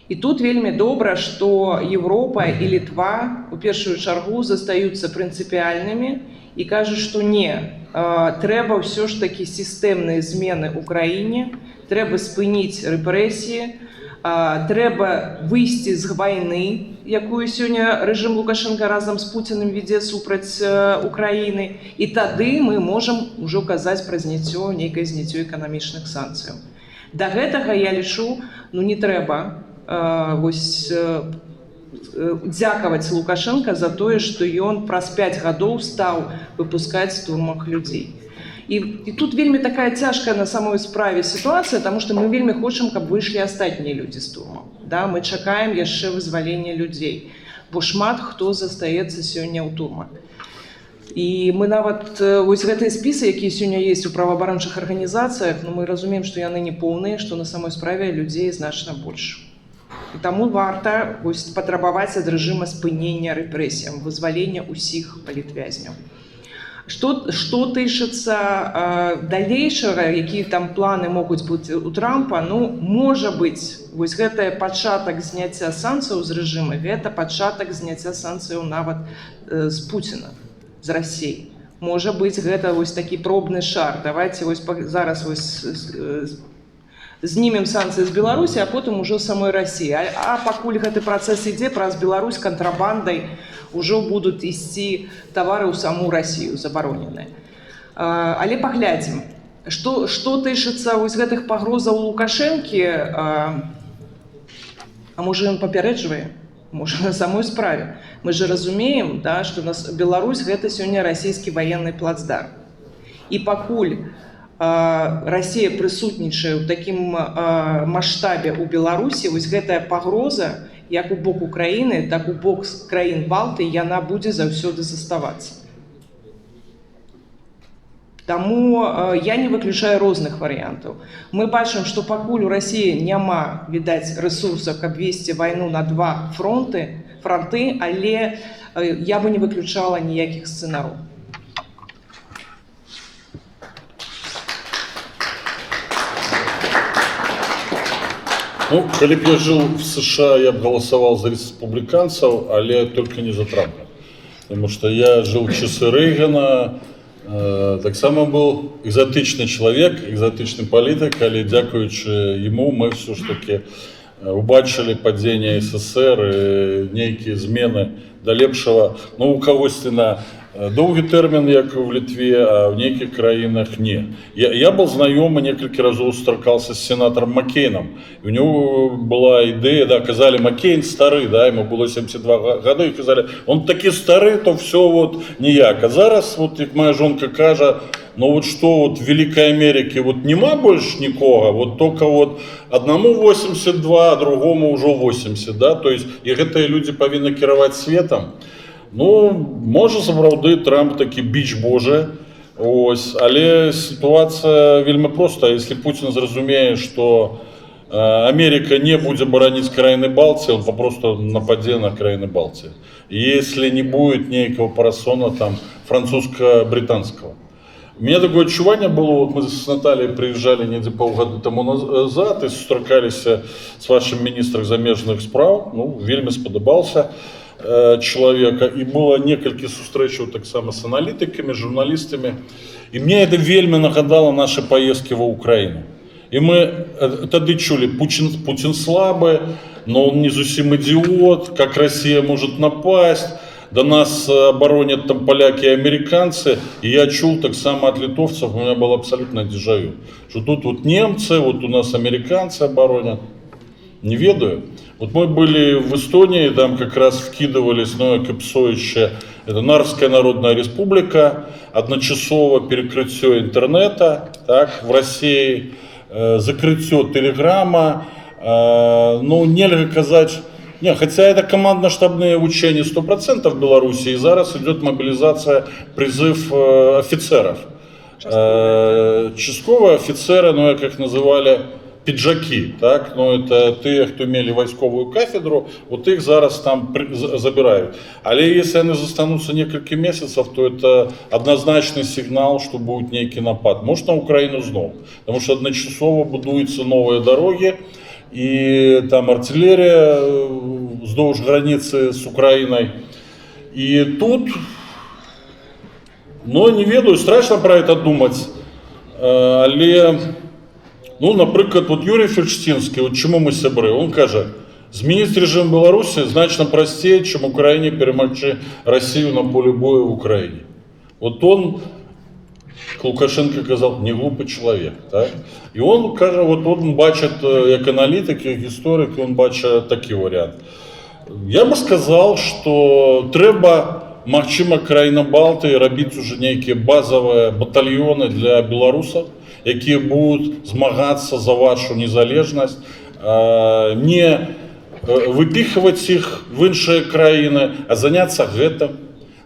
І тут вельмі добра, што Еўропа і Літва у першую чаргу застаюцца прынцыпіальнымі і кажуць, што не, трэба ўсё ж такі сістэмныя змены ў краіне, трэба спыніць рэпрэсіі, трэба выйсці з вайны, якую сёння рэжым Лукашенко разам з Пуціным вядзе супраць Украіны, і тады мы можам ужо казаць пра нейкае зняццё эканамічных санкцыяў. Да гэтага я лічу, ну не трэба дзякаваць Лукашенко за тое, што ён праз 5 гадоў стаў выпускаць з турмах людзей. І тут вельмі такая цяжкая на самой справе сітуацыя, таму што мы вельмі хочам, каб выйшлі астатнія людзі з турмаў. Да, мы чакаем яшчэ вызвалення людзей, бо шмат хто застаецца сёння ў турмах. І мы нават вось гэтыя спісы, якія сёння ёсць у праваабарончых арганізацыях, мы разумеем, што яны не поўныя, што на самой справе людзей значна больш. І таму варта патрабаваць ад рэжыма спынення рэпрэсіям, вызвалення ўсіх палітвязняў. Што тычыцца далейшага, якія там планы могуць быць у Трампа, ну, можа быць, вось гэта пачатак зняцця санкцыяў з рэжыма, гэта пачатак зняцця санкцыяў нават з Пуціна, з Расіі. Можа быць, гэта вось такі пробны шар. Давайте вось зараз вось знімем санкцыі з Беларусі, а потым ужо самой Расіі. А пакуль гэты працэс ідзе, праз Беларусь кантрабандай ужо будуць ісці тавары ў саму Расію забароненыя. Але паглядзім, што тычыцца вось гэтых пагрозаў Лукашэнкі, а можа ён папярэджвае, можа на самой справе. Мы же разумеем, да, што Беларусь гэта сёння расійскі ваенны плацдарм. І пакуль Расія прысутнічае ў такім маштабе ў Беларусі, вось гэтая пагроза, як у бок Украіны, так у бок краін Балты, яна будзе заўсёды заставацца. Таму я не выключаю розных варыянтаў. Мы бачым, што пакуль у Расіі няма, відаць, рэсурсаў, каб весці вайну на два фронты, але я бы не выключала ніякіх сцэнараў. Ну, калі б я жил в США, я бы голосовал за республиканцев, але только не за Трампа. Потому что я жил в часы Рейгана, так само был экзотичный человек, экзотичный политик, але дзякуючи ему мы все ж таки убачили падение СССР и некие змены до лепшего. Ну, у когось на доўгі тэрмін, як в Литве, а в нейкіх краінах не. Я был знакомый, несколько разов сустракался с сенатором Маккейном. И у него была идея, да, казали, Маккейн старый, да, ему было 72 года, и казали, он таки старый, то все вот ніяк. А зараз, вот, як моя жонка кажа, ну вот что, вот в Великой Америке вот нема больше никого, вот только вот одному 82, а другому уже 80, да, то есть, и гэтыя люди повинны кіраваць светом. Ну, може, сапраўды, Трамп такі біч Божий, ось, але ситуация вельми проста. Если Путин зразумее, что Америка не будет боронить краины Балтии, он попросту нападет на краины Балтии. Если не будет некого парасона там французско-британского. У меня такое отчувание было, вот мы с Натальей приезжали недзе полгода тому назад и сустракались с вашим министром замежных справ, ну, вельми сподобался человека, и было некалькі сустрэчаў так само с аналитиками, журналистами, и мне это вельми нагадало наши поездки в Украину. И мы тогда чули, Путин слабый, но он не зусім идиот, как Россия может напасть, до нас оборонят там поляки и американцы, и я чул так само от литовцев, у меня было абсолютно дежавю, что тут вот немцы, вот у нас американцы оборонят, не ведаю. Вот мы были в Эстонии, там как раз вкидывались, ну, капсоище, это Нарвская Народная Республика, одночасово перекрытие интернета, так, в России, закрытие телеграмма, ну, нельзя казать, не, хотя это командно-штабные учения 100% в Беларуси, и зараз идет мобилизация, призыв офицеров. Частковые офицеры, ну, как их называли, піджаки, так, ну, это те, хто мели військову кафедру, вот их зараз там забирают. Але если они застанутся несколько месяцев, то это однозначный сигнал, что будет некий напад. Может, на Украину снова, потому что одночасово будуются новые дороги, и там артиллерия вздолж границы с Украиной. И тут, ну, не ведаю, страшно про это думать, але... Ну, наприклад, вот Юрій Фельштинський, от чому ми сябри, він каже, змінити режим Білорусі значно простіше, чим Україні перемогти Росію на полі бою в Україні. Вот он, Лукашенко казав, не глупий чоловік, так? І він каже, от він бачить, як аналітик, як історик, він бачить такий варіант. Я би сказав, що треба, магчыма, країна Балтії робити вже некие базовые батальйоны для білорусів, якія будут змагаться за вашу незалежность, не выпихивать их в іншыя краіны, а заняться гэтым.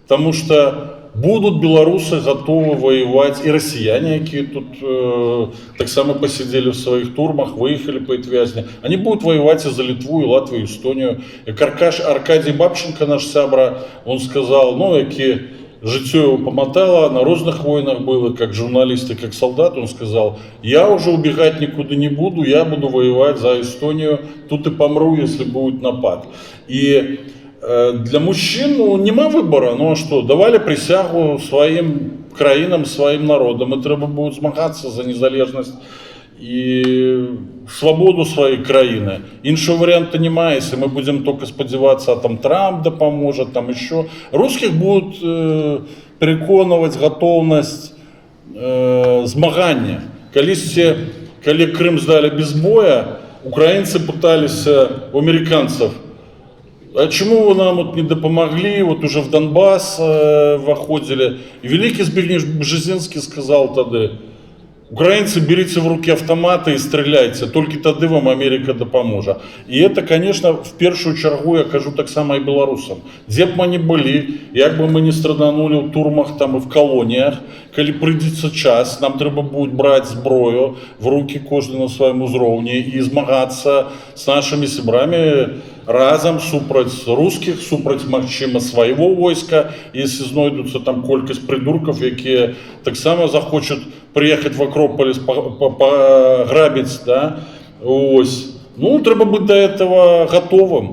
Потому что будут белорусы готовы воевать, и россияне, которые тут так само посидели в своих турмах, выехали по Итвязне, они будут воевать и за Литву, и Латвию, и Эстонию. И Аркадий Бабченко, наш сябра, он сказал, ну, які житё его помотало, на разных войнах было, как журналист и как солдат, он сказал, я уже убегать никуда не буду, я буду воевать за Эстонию, тут и помру, если будет напад. И для мужчин, ну, нема выбора, ну а что, давали присягу своим краинам, своим народам, и треба будет змагаться за незалежность и свободу своей краины. Іншого варианта нема, если мы будем только сподеваться, а там Трамп да поможет, там еще. Русских будут переконывать готовность змагання. Коли Крым сдали без боя, украинцы пытались у американцев: а чему вы нам вот не допомогли, вот уже в Донбасс выходили. И великий Збигнев Бжезинский сказал тогда: украинцы, берите в руки автоматы и стреляйте, только тогда вам Америка допоможет. И это, конечно, в первую чергу я кажу так само и белорусам. Где бы мы ни были, как бы мы ни страданули в турмах там и в колониях, коли придется час, нам треба будет брать зброю в руки кожен на своем узровне и змагаться с нашими сябрами разом супроть русских, супроть, магчыма, своего войска, если знойдутся там колькость придурков, які так само захочут приехать в Акрополис пограбить, да, ось. Ну, треба быть до этого готовым.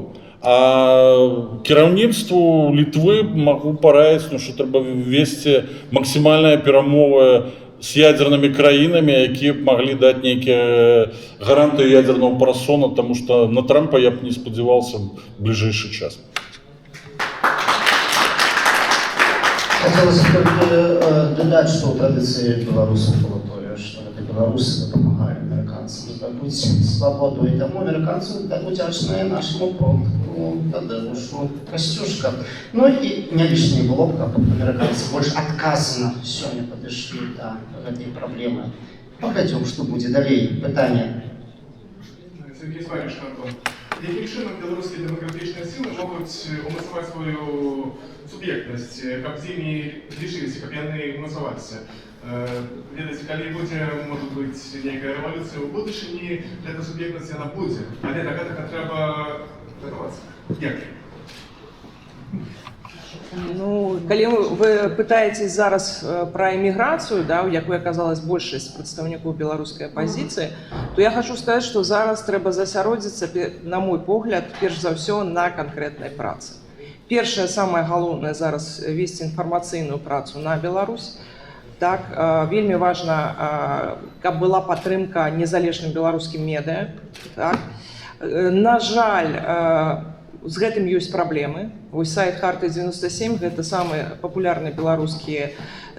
А кіраўніцтву Литвы могу порадить, ну, что треба вести максимальные перамовы с ядерными краинами, які могли дать некие гаранты ядерного парасона, потому что на Трампа я бы не сподевался в ближайший час. Хотелось бы додать, что в традиции белорусов было то, что это белорусы помогали американцам добыть свободу, и тому американцам дадут вдячные нашему фронту, тогда уж Костюшка. Ну и не лишний было, как американцы больше отказано сегодня подошли до этой проблемы. Пойдем, что будет далее. Питание. Сергей Сварич, Антон. Яким чином білоруські демократичні сили можуть умацувати свою суб'єктність, каб з ними лишились, каб яны умацаваліся? Ведаеце, калі будзе, можа быць, нейкая рэвалюцыя ў будучыні, гэта суб'ектнасць яна будзе, але да гэтага трэба гатавацца. Дякую. Ну, калі вы пытаетесь зараз про эміграцыю, да, у якой аказалась большасць прадстаўнікоў беларускай апазіцыі, то я хочу сказаць, што зараз трэба засяродзіцца, на мой погляд, перш за ўсё на канкрэтнай працы. Першае, самае галоўнае зараз весці інфармацыйную працу на Беларусь. Так, вельмі важна, каб была падтрымка незалежным беларускім медыа. Так. На жаль, з гэтым ёсць праблемы. Вось сайт Харты 97 гэта самы папулярны беларускі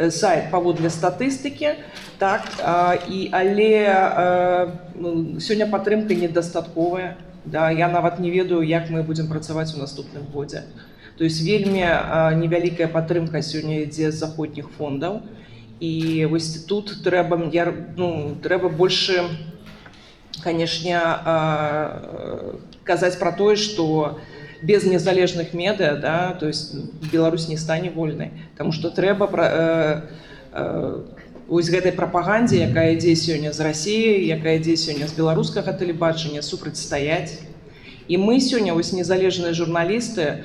сайт паводле статыстыкі. Так, але сёння падтрымка недастатковая. Да, я нават не ведаю, як мы будзем працаваць у наступным годзе. То есть вельмі невялікая падтрымка сёння ідзе з заходніх фондаў. І вось тут трэба больше, конечно, казаць про тое, что без незалежных медыа, да, то есть Беларусь не стане вольнай, потому что трэба вось гэтай прапагандзе, якая ідзе сёння з Расіі, якая ідзе сёння з беларускага тэлебачання, супрацьстаяць. І мы сёння, вось незалежныя журналісты,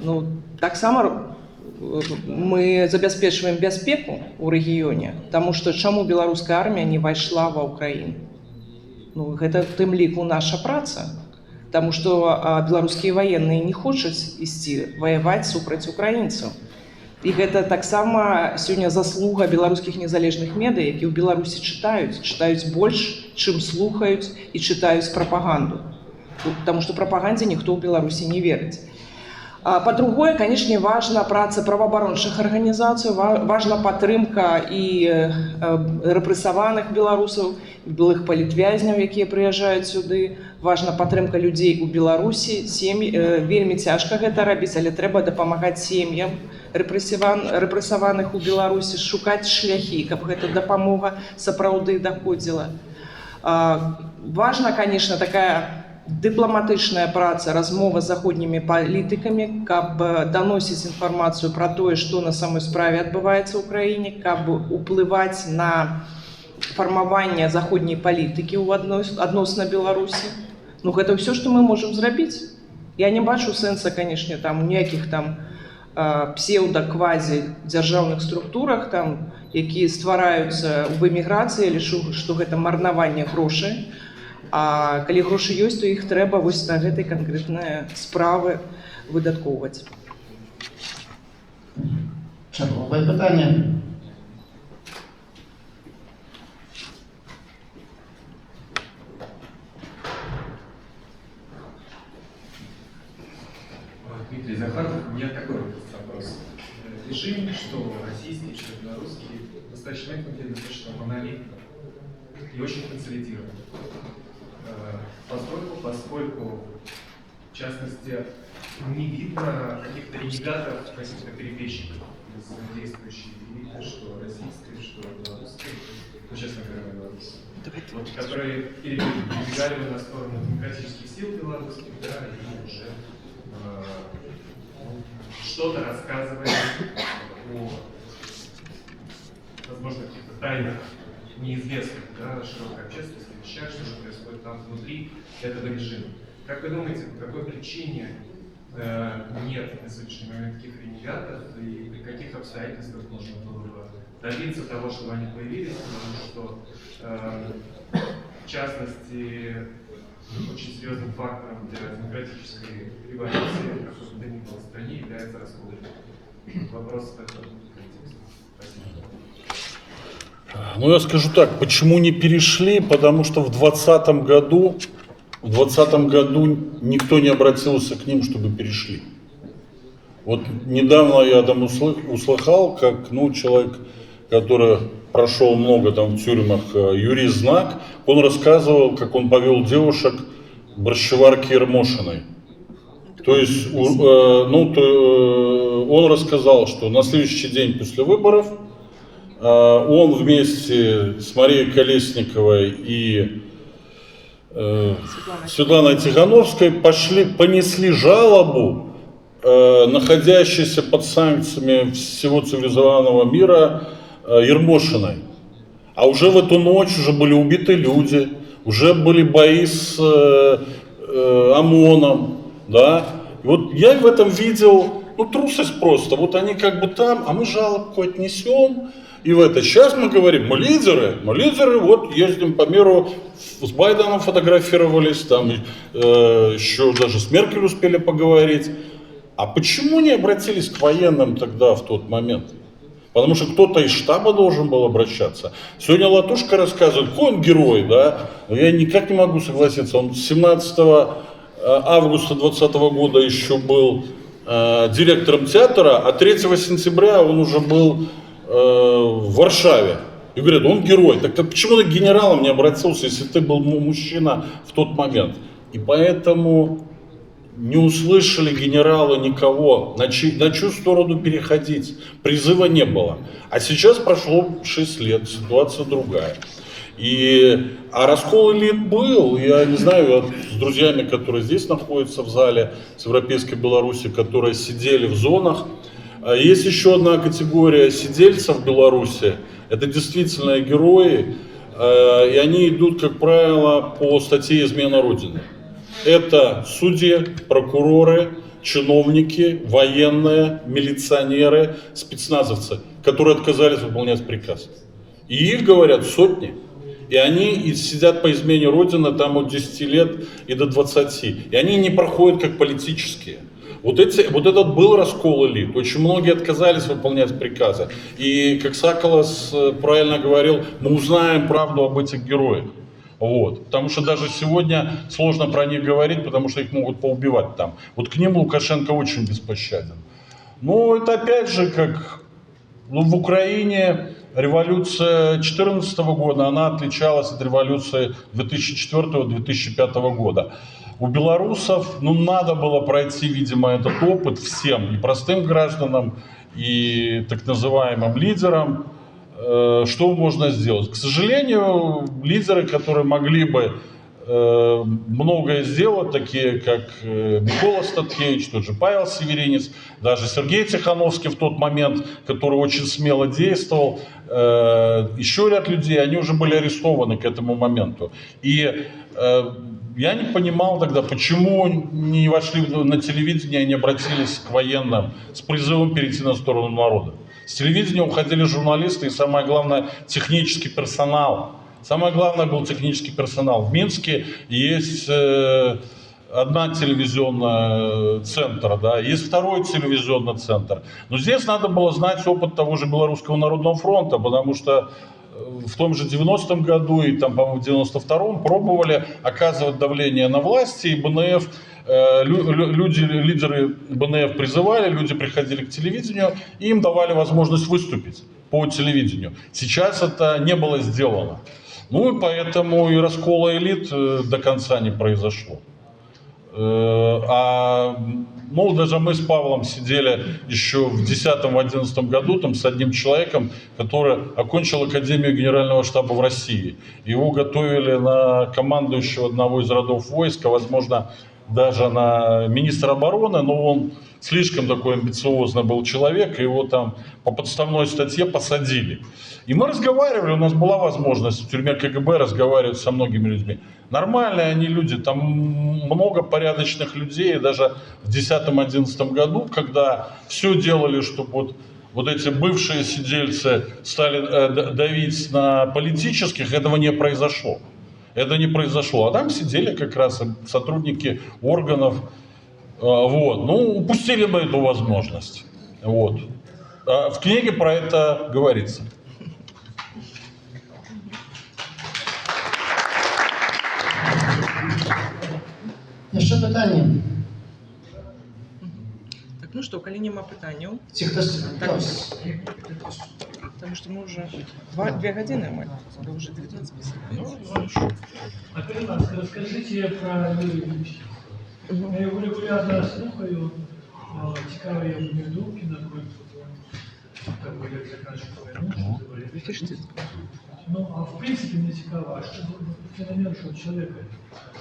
ну, таксама мы забяспечваем бяспеку ў рэгіёне, таму што чаму беларуская армія не вайшла ва Ўкраіну? Ну, гэта в тым ліку наша праца, таму што беларускія ваенныя не хочуць ісці ваяваць супраць украінцаў. І гэта таксама сёння заслуга беларускіх незалежных медыа, які ў Беларусі чытаюць больш, чым слухаюць і чытаюць прапаганду. Таму што прапагандзе ніхто ў Беларусі не верыць. По-другое, конечно, важна праца праваабарончых арганізацый, важна падтрымка і рэпрэсаваных беларусаў, былых палітвязняў, якія прыязджаюць сюды, важна падтрымка людзей у Беларусі, вельмі цяжка гэта рабіць, але трэба дапамагаць сем'ям рэпрэсаваных у Беларусі, шукаць шляхі, каб гэта дапамога сапраўды даходзіла. Важна, конечно, такая дыпламатычная праца, размова з заходнімі палітыкамі, каб даносіць інфармацыю пра тое, што на самой справе адбываецца ў краіне, каб уплываць на фармаванне заходняй палітыкі адносна Беларусі. Ну гэта ўсё, што мы можам зрабіць. Я не бачу сэнса, канешне, там у ніякіх там псеўда-квазі дзяржаўных структурах, там, якія ствараюцца в эміграцыі, лічу, што гэта марнаванне грошай. А калі грошы ёсць, то іх трэба вось на гэтай канкрэтныя справы выдаткоўваць. Чергове питання. Дмитрий Захаров, у меня такой вопрос. Режим, что российский, что белорусский, в настоящий момент выглядит достаточно монолитно и очень консолидирован. Поскольку, в частности, не видно каких-то ренегатов, каких-то перебежчиков взаимодействующих элиты, что российской, что белорусской, ну, честно говоря, белорусской, вот, которые перебегали бы на сторону демократических сил белорусских, да, и уже что-то рассказывая о, возможно, каких-то тайнах, неизвестных, да, широкой общественности, вещах, что же происходит там внутри этого режима. Как вы думаете, по какой причине нет на сегодняшний момент таких ренегатов и при каких обстоятельствах можно было бы добиться того, чтобы они появились, потому что, в частности, очень серьезным фактором для демократической революции, какой бы то ни было в стране, является раскол. Вопрос в этом контексте. Спасибо. Ну, я скажу так, почему не перешли? Потому что в 2020 году никто не обратился к ним, чтобы перешли. Вот недавно я там услыхал, как человек, который прошел много там в тюрьмах, юрист Знак, он рассказывал, как он повел девушек к борщеварке Ермошиной. То есть, он рассказал, что на следующий день после выборов он вместе с Марией Колесниковой и Светланой Тихановской понесли жалобу, находящейся под санкциями всего цивилизованного мира, Ермошиной. А уже в эту ночь уже были убиты люди, уже были бои с ОМОНом, да. И вот я в этом видел, трусость просто. Вот они как бы там, а мы жалобку отнесем. И в это. Сейчас мы говорим, мы лидеры, вот ездим по миру, с Байденом фотографировались, там еще даже с Меркель успели поговорить. А почему не обратились к военным тогда в тот момент? Потому что кто-то из штаба должен был обращаться. Сегодня Латушка рассказывает, какой он герой, да? Но я никак не могу согласиться. Он 17 августа 2020 года еще был директором театра, а 3 сентября он уже был в Варшаве. И говорят, он герой. Так почему ты к генералам не обратился, если ты был мужчина в тот момент? И поэтому не услышали генералы никого, на чью сторону переходить. Призыва не было. А сейчас прошло 6 лет, ситуация другая. А раскол элит был, я не знаю, с друзьями, которые здесь находятся в зале, с Европейской Беларуси, которые сидели в зонах. Есть еще одна категория сидельцев в Беларуси, это действительно герои, и они идут, как правило, по статье «Измена Родины». Это судьи, прокуроры, чиновники, военные, милиционеры, спецназовцы, которые отказались выполнять приказ. И их, говорят, сотни. И они сидят по измене Родины там от 10 лет и до 20. И они не проходят как политические. Вот этот был раскол элит. Очень многие отказались выполнять приказы. И, как Саколос правильно говорил, мы узнаем правду об этих героях. Вот. Потому что даже сегодня сложно про них говорить, потому что их могут поубивать там. Вот к ним Лукашенко очень беспощаден. Но это опять же как в Украине революция 2014 года, она отличалась от революции 2004-2005 года. У белорусов, надо было пройти, видимо, этот опыт всем, и простым гражданам, и так называемым лидерам. Что можно сделать? К сожалению, лидеры, которые могли бы многое сделать, такие как Микола Статкевич, тот же Павел Северинец, даже Сергей Тихановский в тот момент, который очень смело действовал, еще ряд людей, они уже были арестованы к этому моменту. И я не понимал тогда, почему не вошли на телевидение и не обратились к военным с призывом перейти на сторону народа. С телевидения уходили журналисты и, самое главное, технический персонал. Самое главное был технический персонал. В Минске есть одна телевизионная центр, да, есть второй телевизионный центр. Но здесь надо было знать опыт того же Белорусского народного фронта, потому что в том же 90-м году и там, по-моему, в 92-м пробовали оказывать давление на власти, и БНФ, лидеры БНФ призывали, люди приходили к телевидению, и им давали возможность выступить по телевидению. Сейчас это не было сделано. Ну и поэтому и раскола элит до конца не произошло. Ну, даже мы с Павлом сидели еще в 2010-2011 году там, с одним человеком, который окончил Академию Генерального штаба в России. Его готовили на командующего одного из родов войска, возможно, даже на министра обороны, но он слишком такой амбициозный был человек, и его там по подставной статье посадили. И мы разговаривали, у нас была возможность в тюрьме КГБ разговаривать со многими людьми. Нормальные они люди, там много порядочных людей, даже в 2010-2011 году, когда все делали, чтобы вот эти бывшие сидельцы стали давить на политических, этого не произошло. Это не произошло. А там сидели как раз сотрудники органов. Вот. Ну, упустили мы эту возможность. Вот. В книге про это говорится. Jeszcze pytanie. Так, ну что, коли нема питанняў, Так, потому что мы уже 2 годины, мы уже 19 писали. Расскажите про Юрия. Я его регулярно слухаю, цікаві думки на как бы як заканчивать войну, ну, а в принципе мне цікаво, а что феномен, что человека,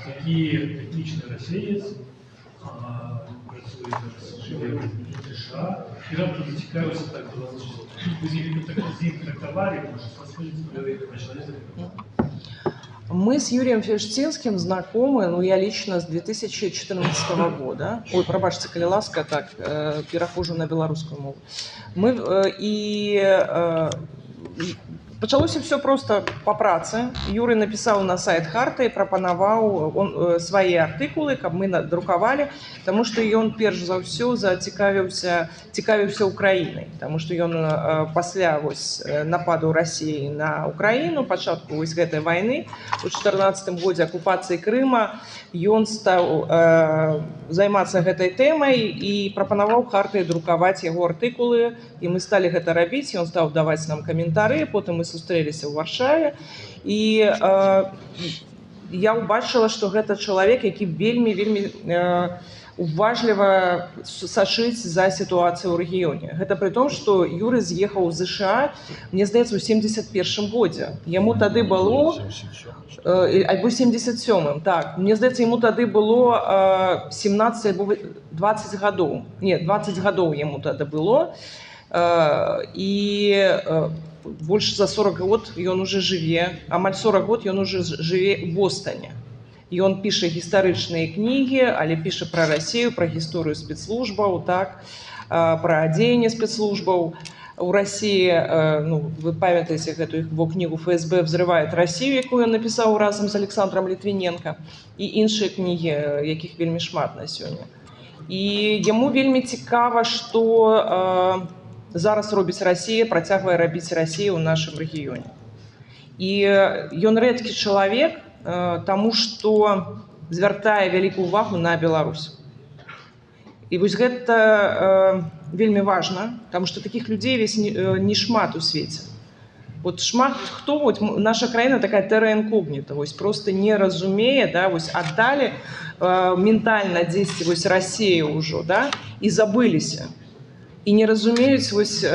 який етнічний росієць, працює зараз, живе в США, і раптом зацікавився так, ви з ним трактовали, може, розкажіть про человека. Мы с Юрием Фештинским знакомы, ну, я лично с 2014 года. Ой, пробачьте, коли ласка, так, перехожу на белорусскую мову. Пачалося все просто по працы. Юрий написал на сайт Харты и прапанаваў свои артыкулы, каб мы надрукавалі, потому что ён перш за ўсё цікавіўся Украінай, потому что ён пасля нападу России на Украину, пачатку гэтай войны, у 2014 годзе оккупации Крыма, ён стаў займацца гэтай тэмай і прапанаваў Харты друкаваць яго артыкулы, і мы сталі гэта рабіць, ён стаў даваць нам каментары, потым мы сустрэліся ў Варшаве, і я ўбачыла, што гэта чалавек, які вельмі уважліва сачыць за ситуацией ў рэгіёне. Гэта при том, што Юрый з'ехаў з США, мне здаецца, у 71 годзе. Яму тады было... Альбо 77-м, так. Мне здаецца, яму тады было 17 альбо 20 гадоў. Не, 20 гадоў яму тады было. І больше за 40 год ён уже жыве, амаль 40 год ён уже жыве в Бостоне. Ён піша гістарычныя кнігі, але піша пра Расію, пра гісторыю спецслужбаў, так, пра дзеянне спецслужбаў у России. Ну, вы памятаеце гэту его книгу «ФСБ взрывает Россию», якую ён напісаў разам з Александром Литвиненко, і іншыя кнігі, якіх вельмі шмат на сёння. І яму вельмі цікава, што зараз робіць Россия, працягвае рабіць Россия ў нашым рэгіёне. І ён рэдкі чалавек, таму што звяртае вялікую увагу на Беларусь. І вось гэта вельмі важна, таму што такіх людзей весь не шмат у свеце. Вот шмат хто, вот наша краіна такая тэра інкогніта, вось просто не разумее, да, вось аддалі ментальна дзесьці вось Расію ўжо, да, і забыліся. І не разумеюць вось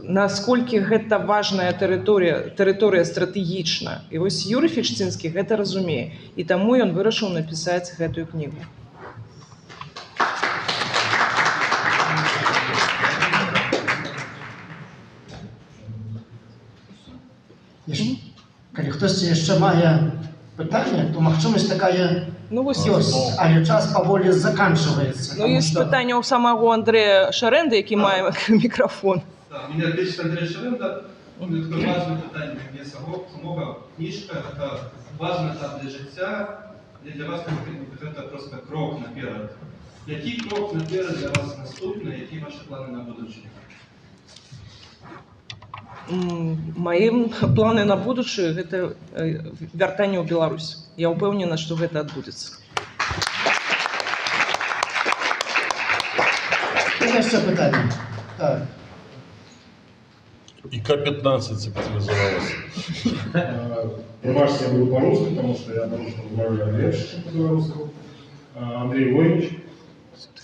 насколькі гэта важная тэрыторыя стратэгічна. І вось Юрый Фішцінскі гэта разумее, і таму ён вырашыў напісаць гэтую кнігу. Калі хтосьці яшчэ мае пытанне, то магчымасць такая ёсць, але час паволі заканчивается. Ну, есть пытанне у самого Андрея Шаренда, які мае мікрафон. Меня ответит Андрей Шаренда. Такое важное питание для самого книжка. Это важно там для життя. Для вас это просто крок наперед. Який крок наперед для вас наступний? Які ваші плани на будущее? Мои планы на будущее – это вяртанне ў Беларусь. Я упэўнена, што гэта адбудзецца. Яшчэ пытанне. Так. И К-15 специализовалась. Ваш я буду по-русски, потому что я потому что разговариваю легче, чем по-белорусски. Андрей Войнич.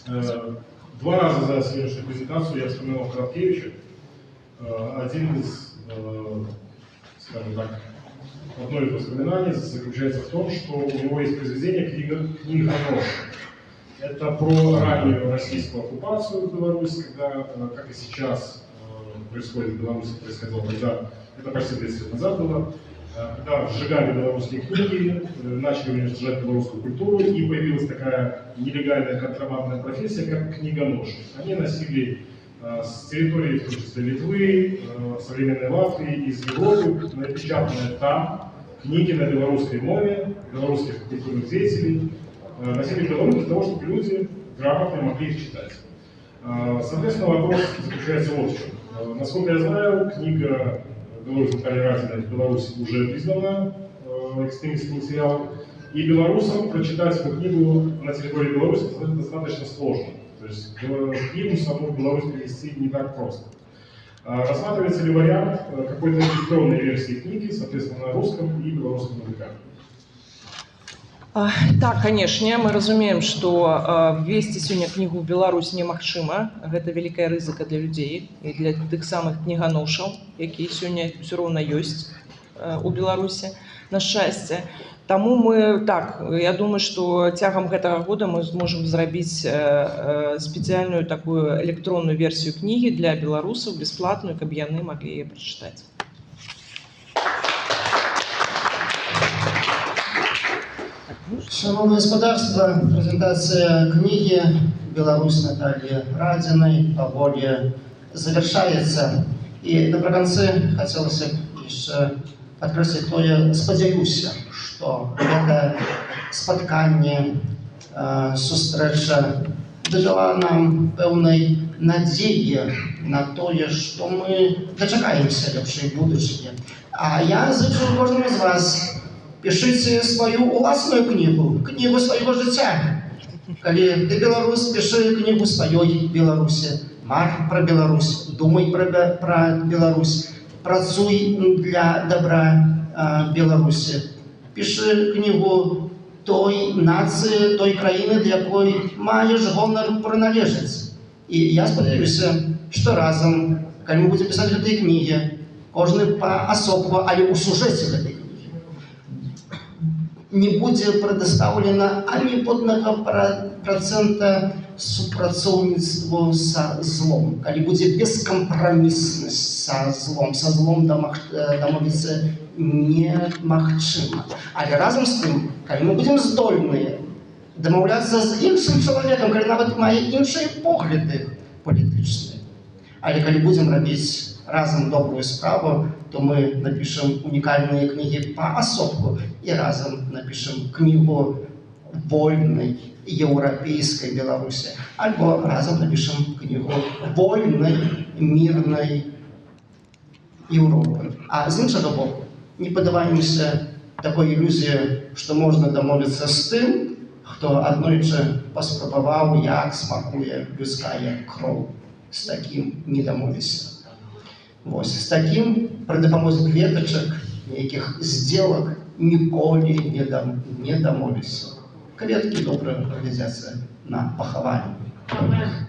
2 раза за сегодняшнюю презентацию я вспоминал Короткевича. Один из, скажем так, одно из воспоминаний заключается в том, что у него есть произведение «Книга нож». Это про раннюю российскую оккупацию в Беларуси, когда, как и сейчас происходит в Беларуси, происходило тогда, это почти 30 лет назад было, когда сжигали белорусские книги, начали уничтожать белорусскую культуру, и появилась такая нелегальная контрабандная профессия, как книгонож. Они носили с территории, в том числе Литвы, современной Латвии, из Европы, напечатанные там книги на белорусской мове, белорусских культурных деятелей, носили Беларусь для того, чтобы люди грамотно могли их читать. Соответственно, вопрос заключается вот в чем. Насколько я знаю, книга «Беларусь Натальи Радиной» в Беларуси уже признана экстремистским материалом, и белорусам прочитать эту книгу на территории Беларуси достаточно сложно. То есть книгу саму в Беларусь перевести не так просто. Рассматривается ли вариант какой-то электронной версии книги, соответственно, на русском и белорусском языках? Так, канешне, мы разумеем, што ввесці сёння кнігу ў Беларусь немагчыма. Гэта вялікая рызыка для людзей і для тых самых кніганошаў, якія сёння ўсё роўна ёсць у Беларусі, на шчасце. Таму мы, так, я думаю, што цягам гэтага года мы зможам зрабіць спецыяльную такую электронную версію кнігі для беларусаў, бясплатную, каб яны маглі яе прачытаць. Шановное господарство, презентация книги «Беларусь» Натальи Радиной поволі завершается. И напрыканцы хотелось бы еще подкрэсліць тое, спадзяюся, што гэта спатканне, сустрэча дадала нам пэўнай надзеі на тое, што мы дачакаемся лепшай будучыні. А я зычу кожнаму з вас: пишите свою уласную книгу, книгу своего життя. Коли ты белорус, пиши книгу своей Беларуси. Марь про Беларусь, думай про Беларусь, працуй для добра Беларуси. Пиши книгу той нации, той краины, для якой маешь гонор приналежить. И я сподіваюсь, что разом, когда мы будем писать этой книги, каждый по-особому, але у сюжете этой книги, не будзе прадастаўлена ані поднага процента супрацоўніцтву са злом, калі будзе бескампраміснасць са злом дамовіцца немагчыма. Але разам з тым, калі мы будзем здольныя дамаўляцца з іншым чалавекам, калі нават мае іншыя погляды палітычныя, але калі будзем рабіць разом добрую справу, то мы напишем уникальные книги поособку и разом напишем книгу вольной европейской Беларуси, альбо разом напишем книгу вольной, мирной Европы. А з іншага боку, не паддаваемся такой ілюзіі, што можна дамовіцца з тым, хто аднойчы паспрабаваў, як смакуе людская кроў. З такім не дамовіся. С таким при допомозі кветочек, ніяких сделок ніколи не домовились. Кветки добре пригодяться на поховання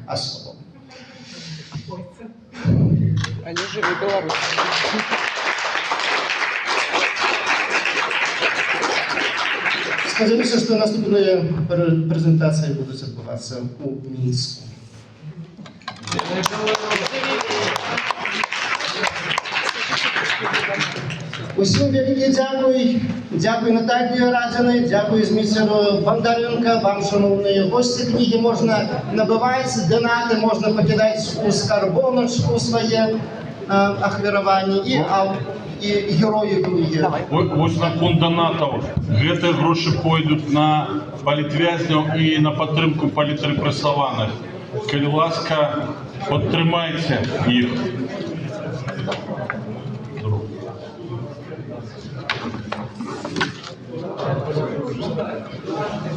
особам. Але жыве Беларусь. Спадзяюся, што наступныя прэзентацыі будуць адбывацца ў Мінску. Усім вялікі дзякуй. Дякую Наталії Радзінай, дякую Зміцеру Бондаренка, вам, шановні гості. Книги можна набивати, донати можна покидати у скарбоночку своє ахвяраванні і герої книги. Ось на фонд донатів. Гэты гроші пойдуть на палітв'язнів і на підтримку політрепресованих. Калі ласка, підтримайте їх. Thank you.